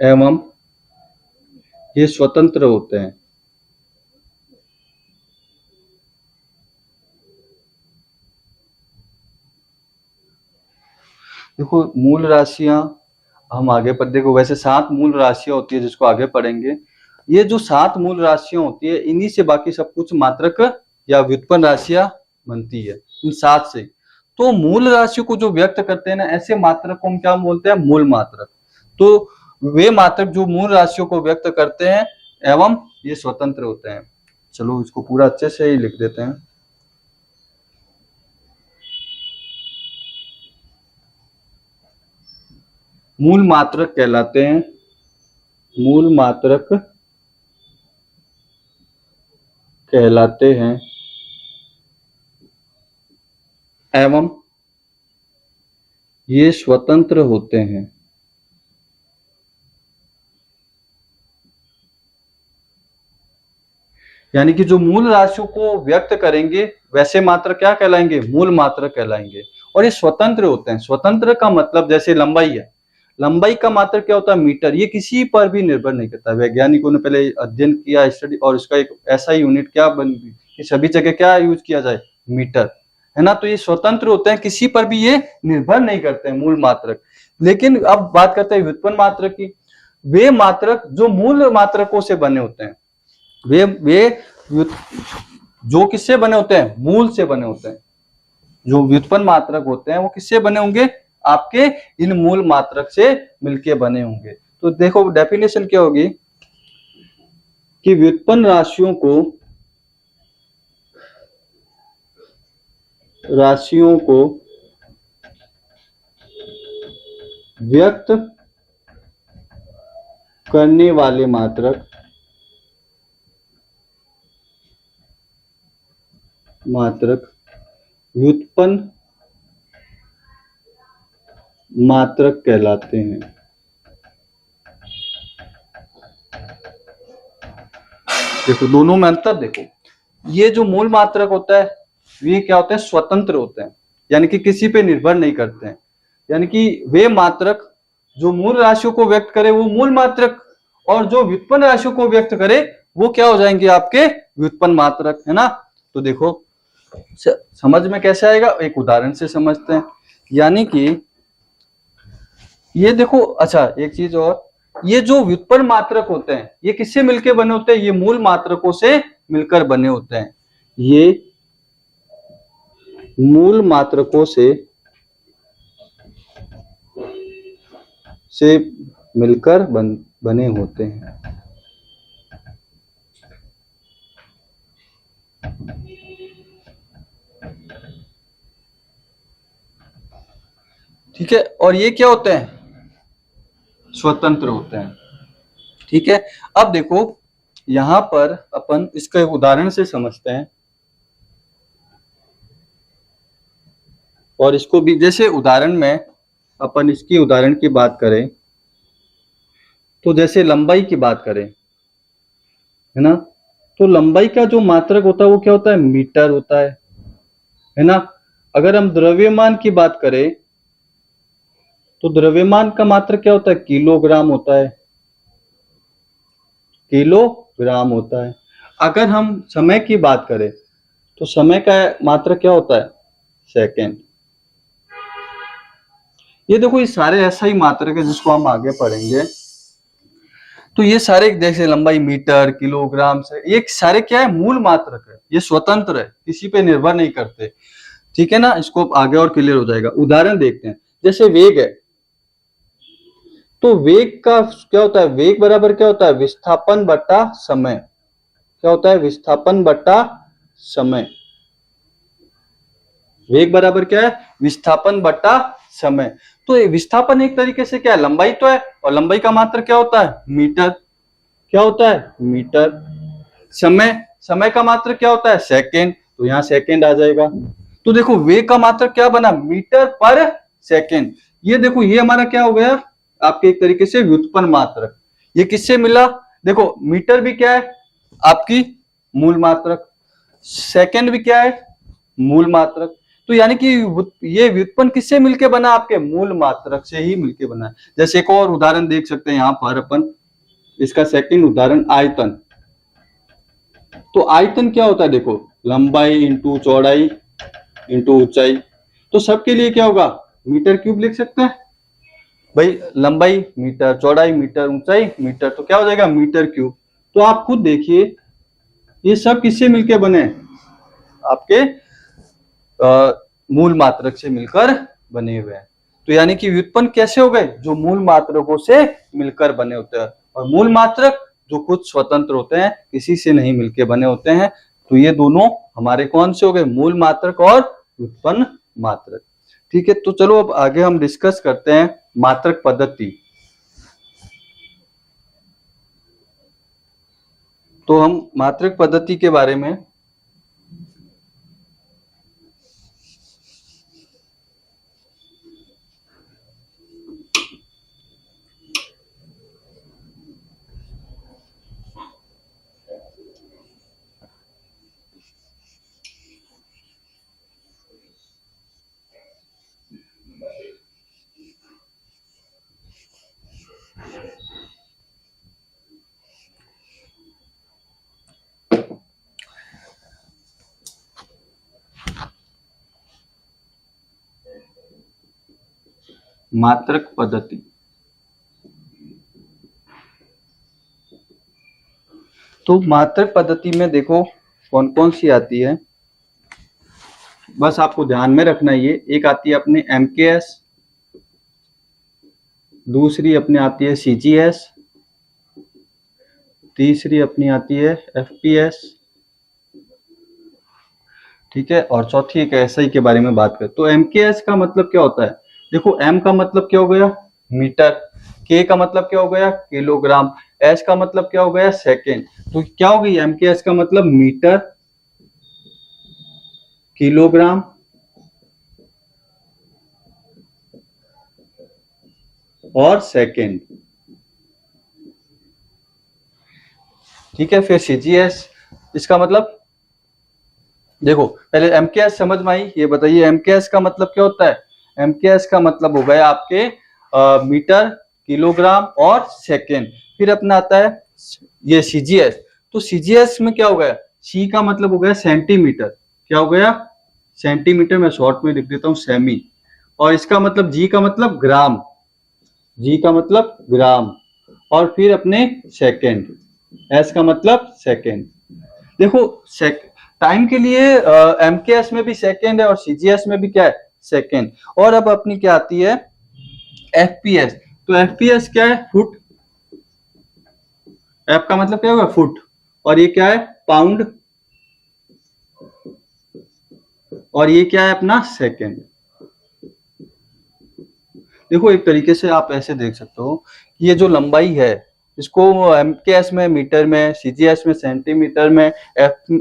एवं ये स्वतंत्र होते हैं। देखो मूल राशियां हम आगे पर देखो, वैसे 7 मूल राशियां होती है जिसको आगे पढ़ेंगे। ये जो 7 मूल राशियां होती है, इन्हीं से बाकी सब कुछ मात्रक या व्युत्पन्न राशियां बनती है, इन 7 से। तो मूल राशियों को जो व्यक्त करते हैं ना, ऐसे मात्रक को हम क्या बोलते हैं, मूल मात्रक। तो वे मात्रक जो मूल राशियों को व्यक्त करते हैं एवं ये स्वतंत्र होते हैं। चलो इसको पूरा अच्छे से ही लिख देते हैं। मूल मात्रक कहलाते हैं, मूल मात्रक कहलाते हैं एवं ये स्वतंत्र होते हैं। यानी कि जो मूल राशियों को व्यक्त करेंगे वैसे मात्रक क्या कहलाएंगे, मूल मात्रक कहलाएंगे। और ये स्वतंत्र होते हैं। स्वतंत्र का मतलब, जैसे लंबाई है, लंबाई का मात्रक क्या होता है, मीटर। ये किसी पर भी निर्भर नहीं करता। वैज्ञानिकों ने पहले अध्ययन किया, स्टडी, और इसका एक ऐसा यूनिट क्या बन कि सभी जगह क्या यूज किया जाए, मीटर। है ना। तो ये स्वतंत्र होते हैं, किसी पर भी ये निर्भर नहीं करते हैं मूल मात्रक। लेकिन अब बात करते हैं व्युत्पन्न मात्रक की। वे मात्रक जो मूल मात्रकों से बने होते हैं, वे जो किससे बने होते हैं, मूल से बने होते हैं। जो व्युत्पन्न मात्रक होते हैं वो किससे बने होंगे, आपके इन मूल मात्रक से मिलके बने होंगे। तो देखो डेफिनेशन क्या होगी कि व्युत्पन्न राशियों को व्यक्त करने वाले मात्रक व्युत्पन्न मात्रक कहलाते हैं। देखो दोनों में अंतर देखो, ये जो मूल मात्रक होता है ये क्या होते हैं, स्वतंत्र होते हैं, यानी कि किसी पे निर्भर नहीं करते हैं। यानी कि वे मात्रक जो मूल राशियों को व्यक्त करे वो मूल मात्रक, और जो व्युत्पन्न राशियों को व्यक्त करे वो क्या हो जाएंगे, आपके व्युत्पन्न मात्रक, है ना। तो देखो समझ में कैसे आएगा, एक उदाहरण से समझते हैं। यानी कि ये देखो, अच्छा एक चीज और, ये जो व्युत्पन्न मात्रक होते हैं ये किससे मिलकर बने होते हैं, ये मूल मात्रकों से मिलकर बने होते हैं। ये मूल मात्रकों से मिलकर बने होते हैं। ठीक है, और ये क्या होते हैं, स्वतंत्र होते हैं। ठीक है, अब देखो यहां पर अपन इसका एक उदाहरण से समझते हैं, और इसको भी जैसे उदाहरण में अपन इसकी उदाहरण की बात करें तो जैसे लंबाई की बात करें, है ना, तो लंबाई का जो मात्रक होता है वो क्या होता है, मीटर होता है ना। अगर हम द्रव्यमान की बात करें तो द्रव्यमान का मात्रक क्या होता है, किलोग्राम होता है, किलोग्राम होता है। अगर हम समय की बात करें तो समय का मात्रक क्या होता है, सेकंड। ये देखो ये सारे ऐसा ही मात्रक है जिसको हम आगे पढ़ेंगे। तो ये सारे जैसे लंबाई मीटर, किलोग्राम से, ये सारे क्या है, मूल मात्रक है, ये स्वतंत्र है, किसी पे निर्भर नहीं करते। ठीक है ना, इसको आगे और क्लियर हो जाएगा। उदाहरण देखते हैं, जैसे वेग है, तो वेग का क्या होता है, वेग बराबर क्या होता है, विस्थापन बटा समय। क्या होता है, विस्थापन बटा समय। वेग बराबर क्या है, विस्थापन बटा समय। तो ये विस्थापन एक तरीके से क्या है, लंबाई तो है, और लंबाई का मात्रक क्या होता है, मीटर। क्या होता है, मीटर। समय, समय का मात्रक क्या होता है, सेकेंड, तो यहाँ सेकेंड आ जाएगा। तो देखो वेग का मात्रक क्या बना, मीटर पर सेकेंड। ये देखो ये हमारा क्या हो गया, आपके एक तरीके से व्युत्पन्न मात्रक। ये किससे मिला, देखो मीटर भी क्या है, आपकी मूल मात्रक, सेकेंड भी क्या है, मूल मात्रक। तो यानी कि ये व्युत्पन्न किससे मिलके बना, आपके मूल मात्रक से ही मिलके बना है। जैसे एक और उदाहरण देख सकते हैं यहाँ पर अपन, इसका सेकंड उदाहरण आयतन। तो आयतन क्या होता है, देखो लंबाई इंटू चौड़ाई इंटू ऊंचाई। तो सबके लिए क्या होगा, मीटर क्यूब लिख सकते हैं भाई, लंबाई मीटर, चौड़ाई मीटर, ऊंचाई मीटर, तो क्या हो जाएगा, मीटर क्यूब। तो आप खुद देखिए ये सब किससे मिलके बने, आपके मूल मात्रक से मिलकर बने हुए हैं। तो यानी कि व्युत्पन्न कैसे हो गए, जो मूल मात्रकों से मिलकर बने होते हैं, और मूल मात्रक जो खुद स्वतंत्र होते हैं, किसी से नहीं मिलके बने होते हैं। तो ये दोनों हमारे कौन से हो गए, मूल मात्रक और व्युत्पन्न मात्रक। ठीक है, तो चलो अब आगे हम डिस्कस करते हैं मात्रक पद्धति। तो हम मात्रक पद्धति के बारे में मात्रक पद्धति। तो मात्रक पद्धति में देखो कौन कौन सी आती है, बस आपको ध्यान में रखना ये। एक आती है अपने MKS, दूसरी अपने आती है CGS, तीसरी अपनी आती है FPS, ठीक है, और चौथी एक SI के बारे में बात करें तो MKS का मतलब क्या होता है। देखो M का मतलब क्या हो गया मीटर, K का मतलब क्या हो गया किलोग्राम, S का मतलब क्या हो गया सेकेंड। तो क्या हो गई MKS का मतलब मीटर, किलोग्राम और सेकेंड, ठीक है। फिर CGS, इसका मतलब देखो पहले MKS समझ में आई, ये बताइए MKS का मतलब क्या होता है। MKS का मतलब हो गया आपके मीटर, किलोग्राम और सेकेंड। फिर अपना आता है ये CGS, तो CGS में क्या हो गया, C का मतलब हो गया सेंटीमीटर, क्या हो गया सेंटीमीटर, मैं शॉर्ट में लिख देता हूं सेमी। और इसका मतलब G का मतलब ग्राम, G का मतलब ग्राम। और फिर अपने सेकेंड, S का मतलब सेकेंड। देखो टाइम के लिए MKS में भी सेकेंड है और CGS में भी क्या है सेकेंड। और अब अपनी क्या आती है FPS, तो FPS क्या है फुट, F का मतलब क्या होगा फुट, और ये क्या है पाउंड, और ये क्या है अपना सेकेंड। देखो एक तरीके से आप ऐसे देख सकते हो कि ये जो लंबाई है इसको MKS में मीटर में, CGS में सेंटीमीटर में,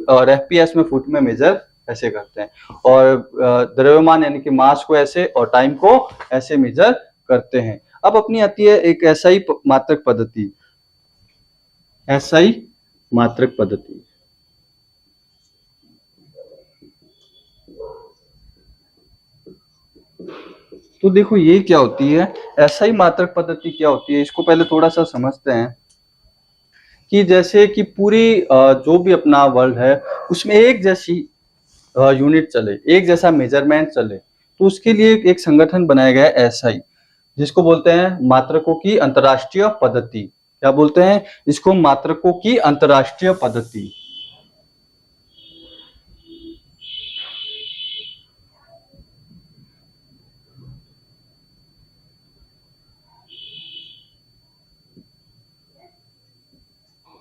और FPS में फुट में मेजर ऐसे करते हैं। और द्रव्यमान यानी कि मास को ऐसे और टाइम को ऐसे मेजर करते हैं। अब अपनी आती है एक SI मात्रक पद्धति, SI मात्रक पद्धति। तो देखो ये क्या होती है SI मात्रक पद्धति, क्या होती है इसको पहले थोड़ा सा समझते हैं। कि जैसे कि पूरी जो भी अपना वर्ल्ड है उसमें एक जैसी यूनिट चले, एक जैसा मेजरमेंट चले, तो उसके लिए एक संगठन बनाया गया है SI, जिसको बोलते हैं मात्रकों की अंतरराष्ट्रीय पद्धति। क्या बोलते हैं इसको, मात्रकों की अंतरराष्ट्रीय पद्धति।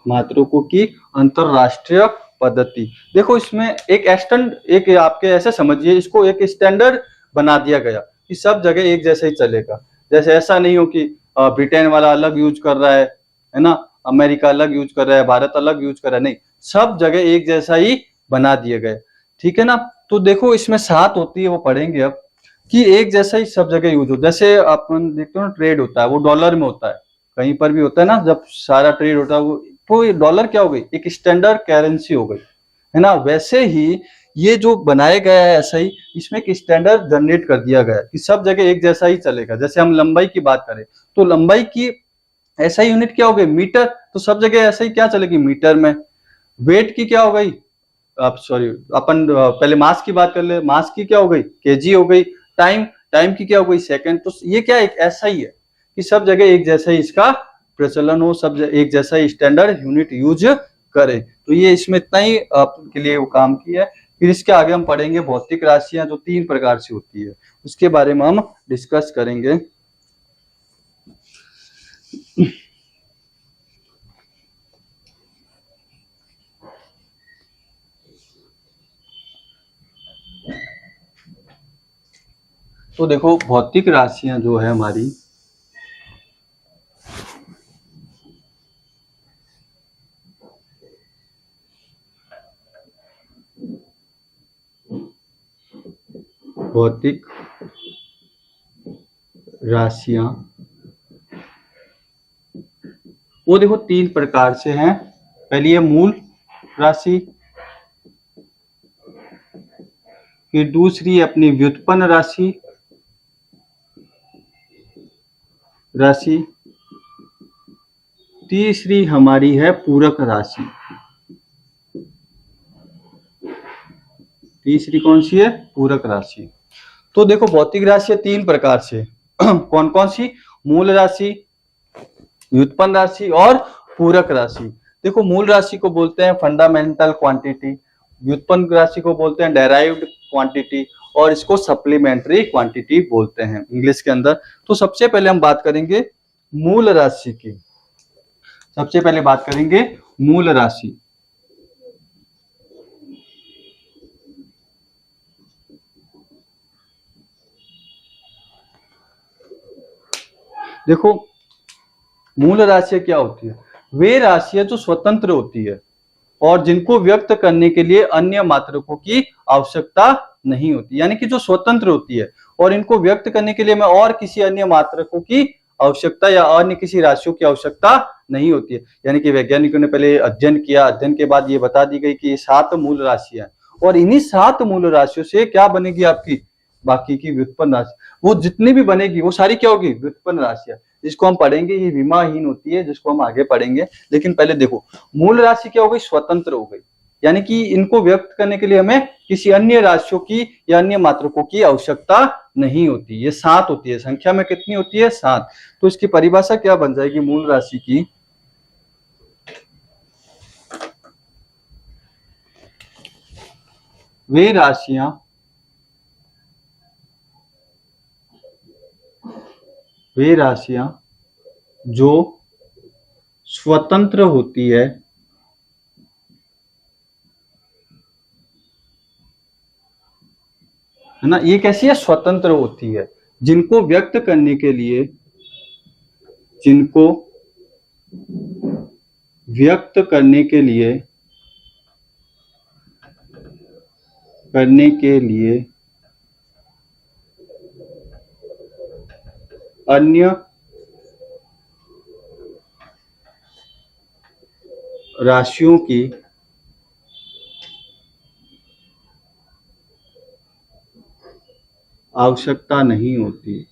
मात्रकों की अंतरराष्ट्रीय पद्धति। देखो इसमें एक एक आपके ऐसे समझिए इसको, एक स्टैंडर्ड बना दिया गया कि सब जगह एक जैसे ही चलेगा। जैसे ऐसा नहीं हो कि ब्रिटेन वाला अलग यूज कर रहा है ना, अमेरिका अलग यूज कर रहा है, भारत अलग यूज कर रहा है, नहीं सब जगह एक जैसा ही बना दिए गए, ठीक है ना। तो देखो इसमें 7 होती है, वो पढ़ेंगे अब, कि एक जैसा ही सब जगह यूज हो। जैसे अपन देखते हो ना ट्रेड होता है वो डॉलर में होता है, कहीं पर भी होता है ना, जब सारा ट्रेड होता है वो, तो ये डॉलर क्या हो गई एक स्टैंडर्ड करेंसी हो गई, है ना। वैसे ही ये जो बनाया गया है ऐसा ही, इसमें एक स्टैंडर्ड जनरेट कर दिया गया है कि सब जगह एक जैसा ही चलेगा। जैसे हम लंबाई की बात करें तो लंबाई की ऐसा यूनिट क्या हो गई मीटर, तो सब जगह ऐसा ही क्या चलेगी मीटर में। वेट की क्या हो गई, आप सॉरी अपन पहले मास की बात कर ले, मास की क्या हो गई केजी हो गई। टाइम, टाइम की क्या हो गई सेकंड। तो ये क्या एक ऐसा ही है कि सब जगह एक जैसा ही इसका प्रचलन हो, सब एक जैसा ही स्टैंडर्ड यूनिट यूज करे। तो ये इसमें इतना ही आपके लिए वो काम किया है। फिर इसके आगे हम पढ़ेंगे भौतिक राशियां जो 3 प्रकार से होती है, उसके बारे में हम डिस्कस करेंगे। तो देखो भौतिक राशियां जो है हमारी, भौतिक राशियां वो देखो 3 प्रकार से हैं। पहली है मूल राशि, फिर दूसरी अपनी व्युत्पन्न राशि राशि तीसरी हमारी है पूरक राशि। तीसरी कौन सी है पूरक राशि। तो देखो भौतिक राशि 3 प्रकार से, कौन कौन सी? मूल राशि, व्युत्पन्न राशि और पूरक राशि। देखो, मूल राशि को बोलते हैं फंडामेंटल क्वांटिटी, व्युत्पन्न राशि को बोलते हैं डेराइव्ड क्वांटिटी, और इसको सप्लीमेंट्री क्वांटिटी बोलते हैं इंग्लिश के अंदर। तो सबसे पहले हम बात करेंगे मूल राशि की। सबसे पहले बात करेंगे मूल राशि। देखो, मूल राशियां क्या होती है? वे राशियां जो स्वतंत्र होती है और जिनको व्यक्त करने के लिए अन्य मात्रकों की आवश्यकता नहीं होती, यानी कि जो स्वतंत्र होती है और इनको व्यक्त करने के लिए हमें और किसी अन्य मात्रकों की आवश्यकता या अन्य किसी राशियों की आवश्यकता नहीं होती है। यानी कि वैज्ञानिकों ने पहले अध्ययन किया, अध्ययन के बाद ये बता दी गई कि ये 7 मूल राशियां, और इन्हीं 7 मूल राशियों से क्या बनेगी आपकी बाकी की व्युत्पन्न राशि। वो जितनी भी बनेगी वो सारी क्या होगी? व्युत्पन्न राशियां, जिसको हम पढ़ेंगे। ये विमाहीन होती है, जिसको हम आगे पढ़ेंगे। लेकिन पहले देखो, मूल राशि क्या हो गई? स्वतंत्र हो गई, यानी कि इनको व्यक्त करने के लिए हमें किसी अन्य राशियों की या अन्य मात्रकों की आवश्यकता नहीं होती। ये 7 होती है, संख्या में कितनी होती है? 7। तो इसकी परिभाषा क्या बन जाएगी मूल राशि की? वे राशियां जो स्वतंत्र होती है ना, ये कैसी है? स्वतंत्र होती है, जिनको व्यक्त करने के लिए, जिनको व्यक्त करने के लिए अन्य राशियों की आवश्यकता नहीं होती।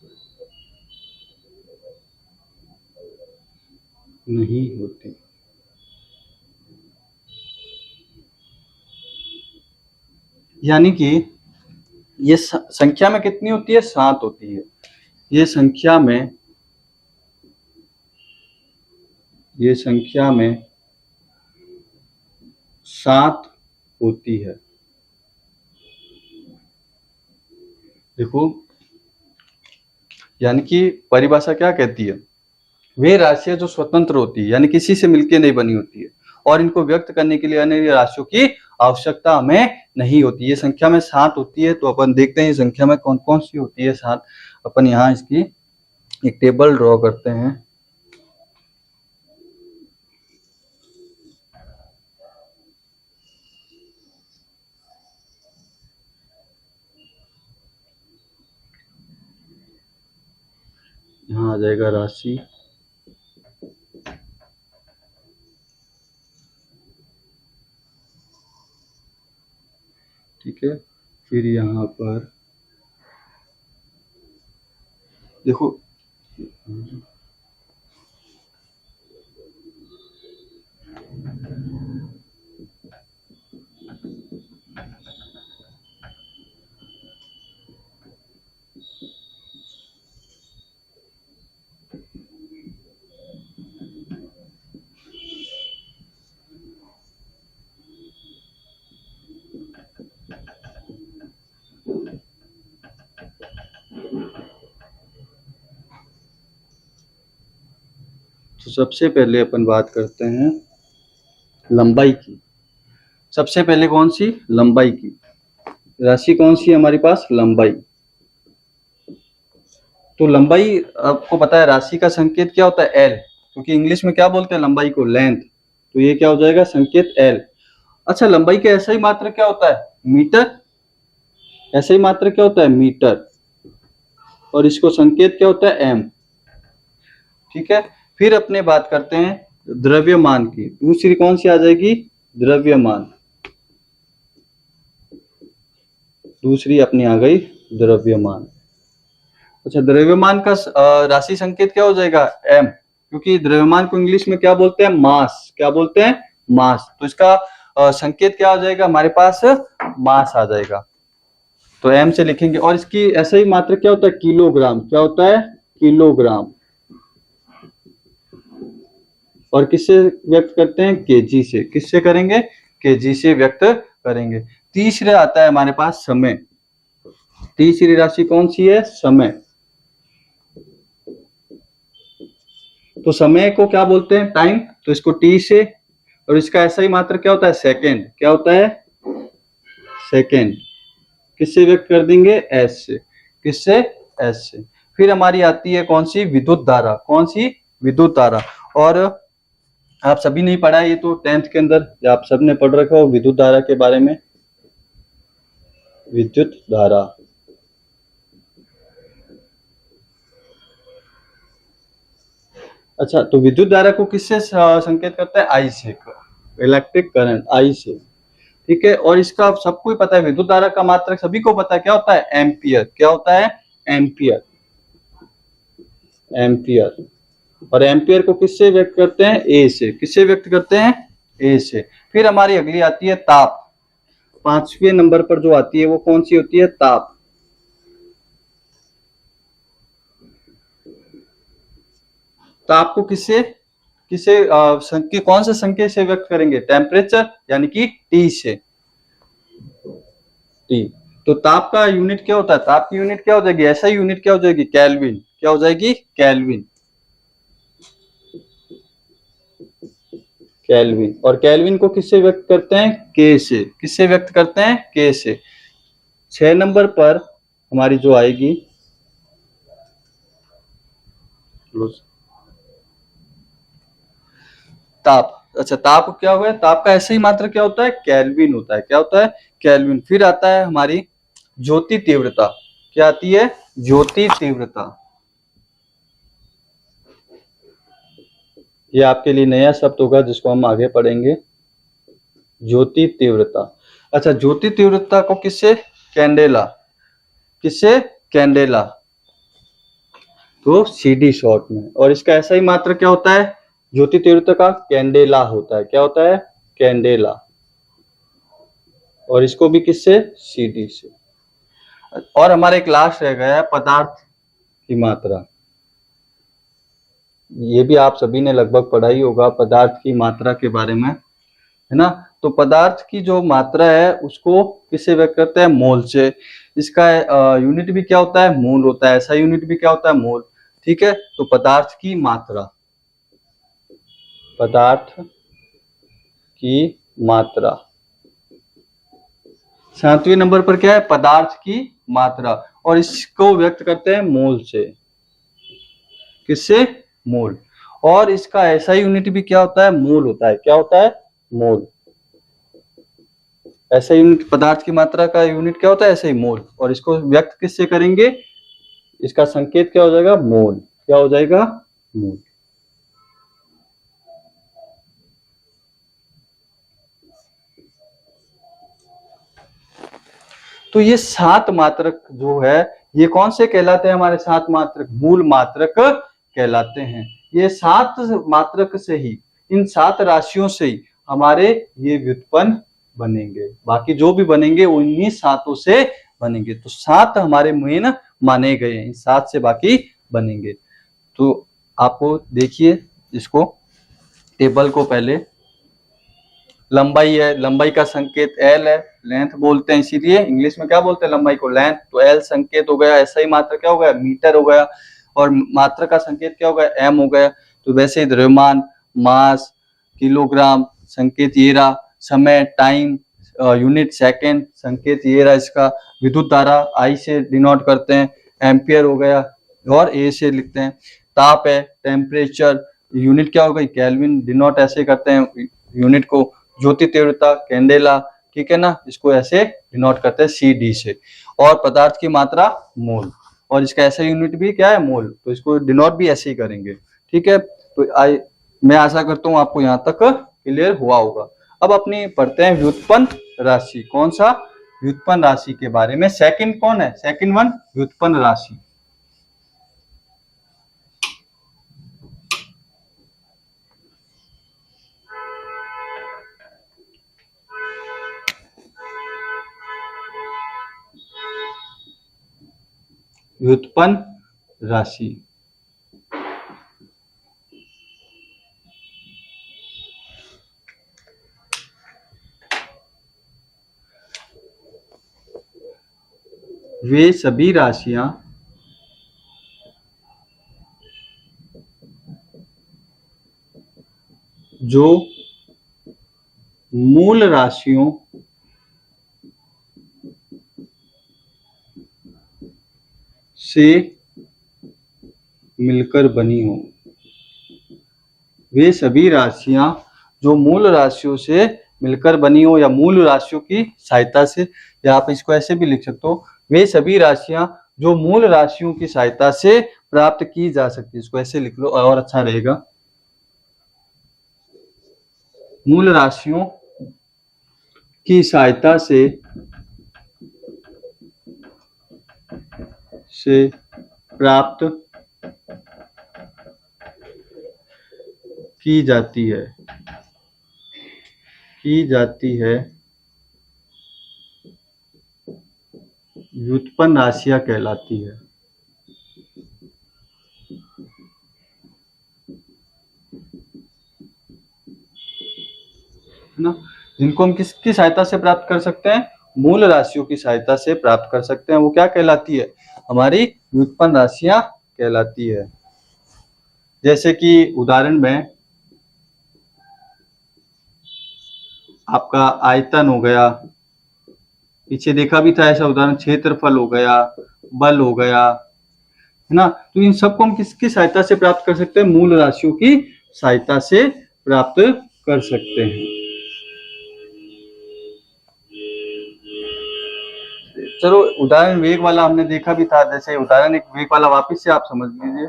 यानी कि ये संख्या में कितनी होती है? 7 होती है। ये संख्या में 7 होती है। देखो, यानी कि परिभाषा क्या कहती है? वे राशियां जो स्वतंत्र होती है, यानी किसी से मिलकर नहीं बनी होती है, और इनको व्यक्त करने के लिए अन्य राशियों की आवश्यकता हमें नहीं होती। ये संख्या में 7 होती है। तो अपन देखते हैं ये संख्या में कौन कौन सी होती है 7। अपन यहाँ इसकी एक टेबल ड्रॉ करते हैं। यहाँ आ जाएगा राशि, ठीक है। फिर यहाँ पर देखो, तो सबसे पहले अपन बात करते हैं लंबाई की। सबसे पहले कौन सी? लंबाई की राशि कौन सी है हमारे पास? लंबाई। तो लंबाई, आपको पता है राशि का संकेत क्या होता है? एल, क्योंकि इंग्लिश में क्या बोलते हैं लंबाई को? लेंथ। तो ये क्या हो जाएगा? संकेत एल। अच्छा, लंबाई का ऐसा ही मात्र क्या होता है? मीटर। ऐसा ही मात्र क्या होता है? मीटर। और इसको संकेत क्या होता है? एम। ठीक है। फिर अपने बात करते हैं द्रव्यमान की। दूसरी कौन सी आ जाएगी? द्रव्यमान। दूसरी अपनी आ गई द्रव्यमान। अच्छा, द्रव्यमान का राशि संकेत क्या हो जाएगा? एम, क्योंकि द्रव्यमान को इंग्लिश में क्या बोलते हैं? मास। क्या बोलते हैं? मास। तो इसका संकेत क्या आ जाएगा हमारे पास? मास आ जाएगा। तो एम से लिखेंगे। और इसकी ऐसा ही मात्रक क्या होता है? किलोग्राम। क्या होता है? किलोग्राम। और किससे व्यक्त करते हैं? केजी से। किससे करेंगे? केजी से व्यक्त करेंगे। तीसरा आता है हमारे पास समय। तीसरी राशि कौन सी है? समय। तो समय को क्या बोलते हैं? टाइम। तो इसको टी से, और इसका ऐसा ही मात्र क्या होता है? सेकेंड। क्या होता है? सेकेंड। किससे व्यक्त कर देंगे? एस से। किससे? एस से। फिर हमारी आती है कौन सी? विद्युत धारा। कौन सी? विद्युत धारा। और आप सभी ने पढ़ा है, ये तो 10th के अंदर आप सबने पढ़ रखा हो विद्युत धारा के बारे में। विद्युत धारा। अच्छा, तो विद्युत धारा को किससे संकेत करते हैं? आई से। इलेक्ट्रिक करंट, आई से। ठीक है। और इसका सबको ही पता है, विद्युत धारा का मात्रक सभी को पता है, क्या होता है? एम्पियर। क्या होता है? एम्पियर। एम्पियर। और एम्पियर को किससे व्यक्त करते हैं? ए से। किससे व्यक्त करते हैं? ए से। फिर हमारी अगली आती है ताप। 5वें नंबर पर जो आती है वो कौन सी होती है? ताप। ताप को किससे किसे कौन से संकेत से व्यक्त करेंगे? टेम्परेचर यानी कि टी से। टी। तो ताप का यूनिट क्या होता है? ताप की यूनिट क्या हो जाएगी? ऐसा यूनिट क्या हो जाएगी? केल्विन। क्या हो जाएगी? केल्विन। केल्विन। और केल्विन को किससे व्यक्त करते हैं? के से। किससे व्यक्त करते हैं? के से। 6 नंबर पर हमारी जो आएगी ताप। अच्छा, ताप क्या हुआ है? ताप का ऐसे ही मात्र क्या होता है? केल्विन होता है। क्या होता है? केल्विन। फिर आता है हमारी ज्योति तीव्रता। क्या आती है? ज्योति तीव्रता। ये आपके लिए नया शब्द होगा जिसको हम आगे पढ़ेंगे। ज्योति तीव्रता। अच्छा, ज्योति तीव्रता को किससे? कैंडेला। किससे? कैंडेला। तो सीडी शॉर्ट में। और इसका ऐसा ही मात्र क्या होता है? ज्योति तीव्रता का कैंडेला होता है। क्या होता है? कैंडेला। और इसको भी किससे? सीडी से। और हमारे एक लास्ट रह गया है पदार्थ की मात्रा। ये भी आप सभी ने लगभग पढ़ा ही होगा पदार्थ की मात्रा के बारे में, है ना। तो पदार्थ की जो मात्रा है उसको किससे व्यक्त करते हैं? मोल से। इसका यूनिट भी क्या होता है? मोल होता है। ऐसा यूनिट भी क्या होता है? मोल। ठीक है। तो पदार्थ की मात्रा। पदार्थ की मात्रा। 7वें नंबर पर क्या है? पदार्थ की मात्रा। और इसको व्यक्त करते हैं मोल से। किससे? मोल। और इसका ऐसा यूनिट भी क्या होता है? मोल होता है। क्या होता है? मोल। ऐसा यूनिट पदार्थ की मात्रा का यूनिट क्या होता है? ऐसे ही मोल। और इसको व्यक्त किससे करेंगे? इसका संकेत क्या हो जाएगा? मोल। क्या हो जाएगा? मोल। तो ये 7 मात्रक जो है, ये कौन से कहलाते हैं? हमारे 7 मात्रक मूल मात्रक कहलाते हैं। ये 7 मात्रक से ही, इन 7 राशियों से ही हमारे ये व्युत्पन्न बनेंगे। बाकी जो भी बनेंगे वो इन्हीं 7 से बनेंगे। तो 7 हमारे मेन माने गए हैं, इन 7 से बाकी बनेंगे। तो आपको देखिए इसको, टेबल को पहले। लंबाई है, लंबाई का संकेत एल है, लेंथ बोलते हैं, इसीलिए इंग्लिश में क्या बोलते हैं? लंबाई को लेंथ। तो एल संकेत हो गया। ऐसा ही मात्रा क्या हो गया? मीटर हो गया। और मात्रा का संकेत क्या हो गया? एम हो गया। तो वैसे ही द्रव्यमान, मास, किलोग्राम संकेत ये रहा। समय, टाइम, यूनिट सेकेंड संकेत ये रहा इसका। विद्युत धारा आई से डिनोट करते हैं, एम्पियर हो गया, और ए से लिखते हैं। ताप है, टेम्परेचर, यूनिट क्या हो गई? केल्विन, डिनोट ऐसे करते हैं यूनिट को। ज्योति तीव्रता कैंडेला, ठीक है ना, इसको ऐसे डिनोट करते हैं सी डी से। और पदार्थ की मात्रा मोल, और इसका ऐसा यूनिट भी क्या है? मोल। तो इसको डिनोट भी ऐसे ही करेंगे। ठीक है। तो मैं आशा करता हूं आपको यहां तक क्लियर हुआ होगा। अब अपनी पढ़ते हैं व्युत्पन्न राशि। कौन सा? व्युत्पन्न राशि के बारे में। सेकंड कौन है? सेकंड वन, व्युत्पन्न राशि। व्युत्पन्न राशि। वे सभी राशियां जो मूल राशियों से मिलकर बनी हो। वे सभी राशियां जो मूल राशियों से मिलकर बनी हो या मूल राशियों की सहायता से, या आप इसको ऐसे भी लिख सकते हो, वे सभी राशियां जो मूल राशियों की सहायता से प्राप्त की जा सकती है। इसको ऐसे लिख लो और अच्छा रहेगा। मूल राशियों की सहायता से प्राप्त की जाती है व्युत्पन्न राशियां कहलाती है ना। जिनको हम किसकी सहायता से प्राप्त कर सकते हैं? मूल राशियों की सहायता से प्राप्त कर सकते हैं। वो क्या कहलाती है? हमारी व्युत्पन्न राशियां कहलाती है। जैसे कि उदाहरण में आपका आयतन हो गया, पीछे देखा भी था ऐसा उदाहरण, क्षेत्रफल हो गया, बल हो गया, है ना। तो इन सबको हम किसकी सहायता से प्राप्त कर सकते हैं? मूल राशियों की सहायता से प्राप्त कर सकते हैं। चलो उदाहरण वेग वाला हमने देखा भी था, जैसे उदाहरण एक वेग वाला वापस से आप समझ लीजिए।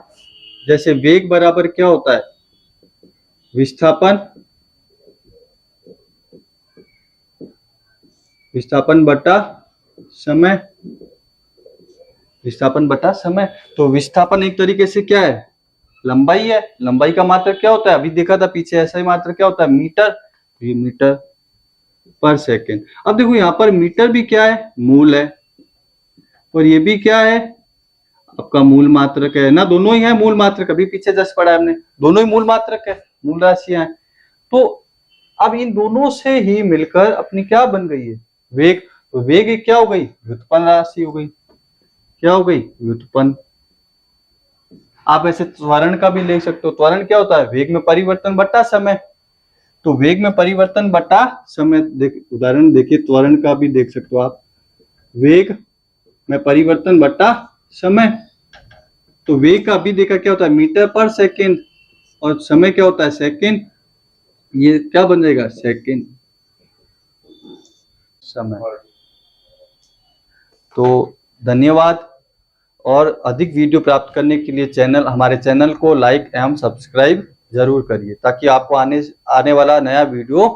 जैसे वेग बराबर क्या होता है? विस्थापन बटा समय। विस्थापन बटा समय। तो विस्थापन एक तरीके से क्या है? लंबाई है। लंबाई का मात्रक क्या होता है? अभी देखा था पीछे, ऐसा ही मात्रक क्या होता है? मीटर। ये मीटर पर सेकेंड। अब देखो यहाँ पर मीटर भी क्या है? मूल है, और ये भी क्या है? आपका मूल मात्रक है ना। दोनों ही है मूल मात्रक, अभी पीछे जस्ट पढ़ा है हमने, दोनों ही मूल मात्रक है, मूल राशियां हैं। तो अब इन दोनों से ही मिलकर अपनी क्या बन गई है? वेग। तो वेग एक क्या हो गई? व्युत्पन्न राशि हो गई। क्या हो गई? व्युत्पन्न। आप ऐसे त्वरण का भी ले सकते हो। त्वरण क्या होता है? वेग में परिवर्तन बटा समय। तो वेग में परिवर्तन बटा समय, उदाहरण देखिए त्वरण का भी देख सकते हो आप। वेग में परिवर्तन बटा समय। तो वेग का अभी देखा क्या होता है? मीटर पर सेकेंड, और समय क्या होता है? सेकेंड। ये क्या बन जाएगा? सेकेंड समय। तो धन्यवाद। और अधिक वीडियो प्राप्त करने के लिए हमारे चैनल को लाइक एवं सब्सक्राइब जरूर करिए, ताकि आपको आने वाला नया वीडियो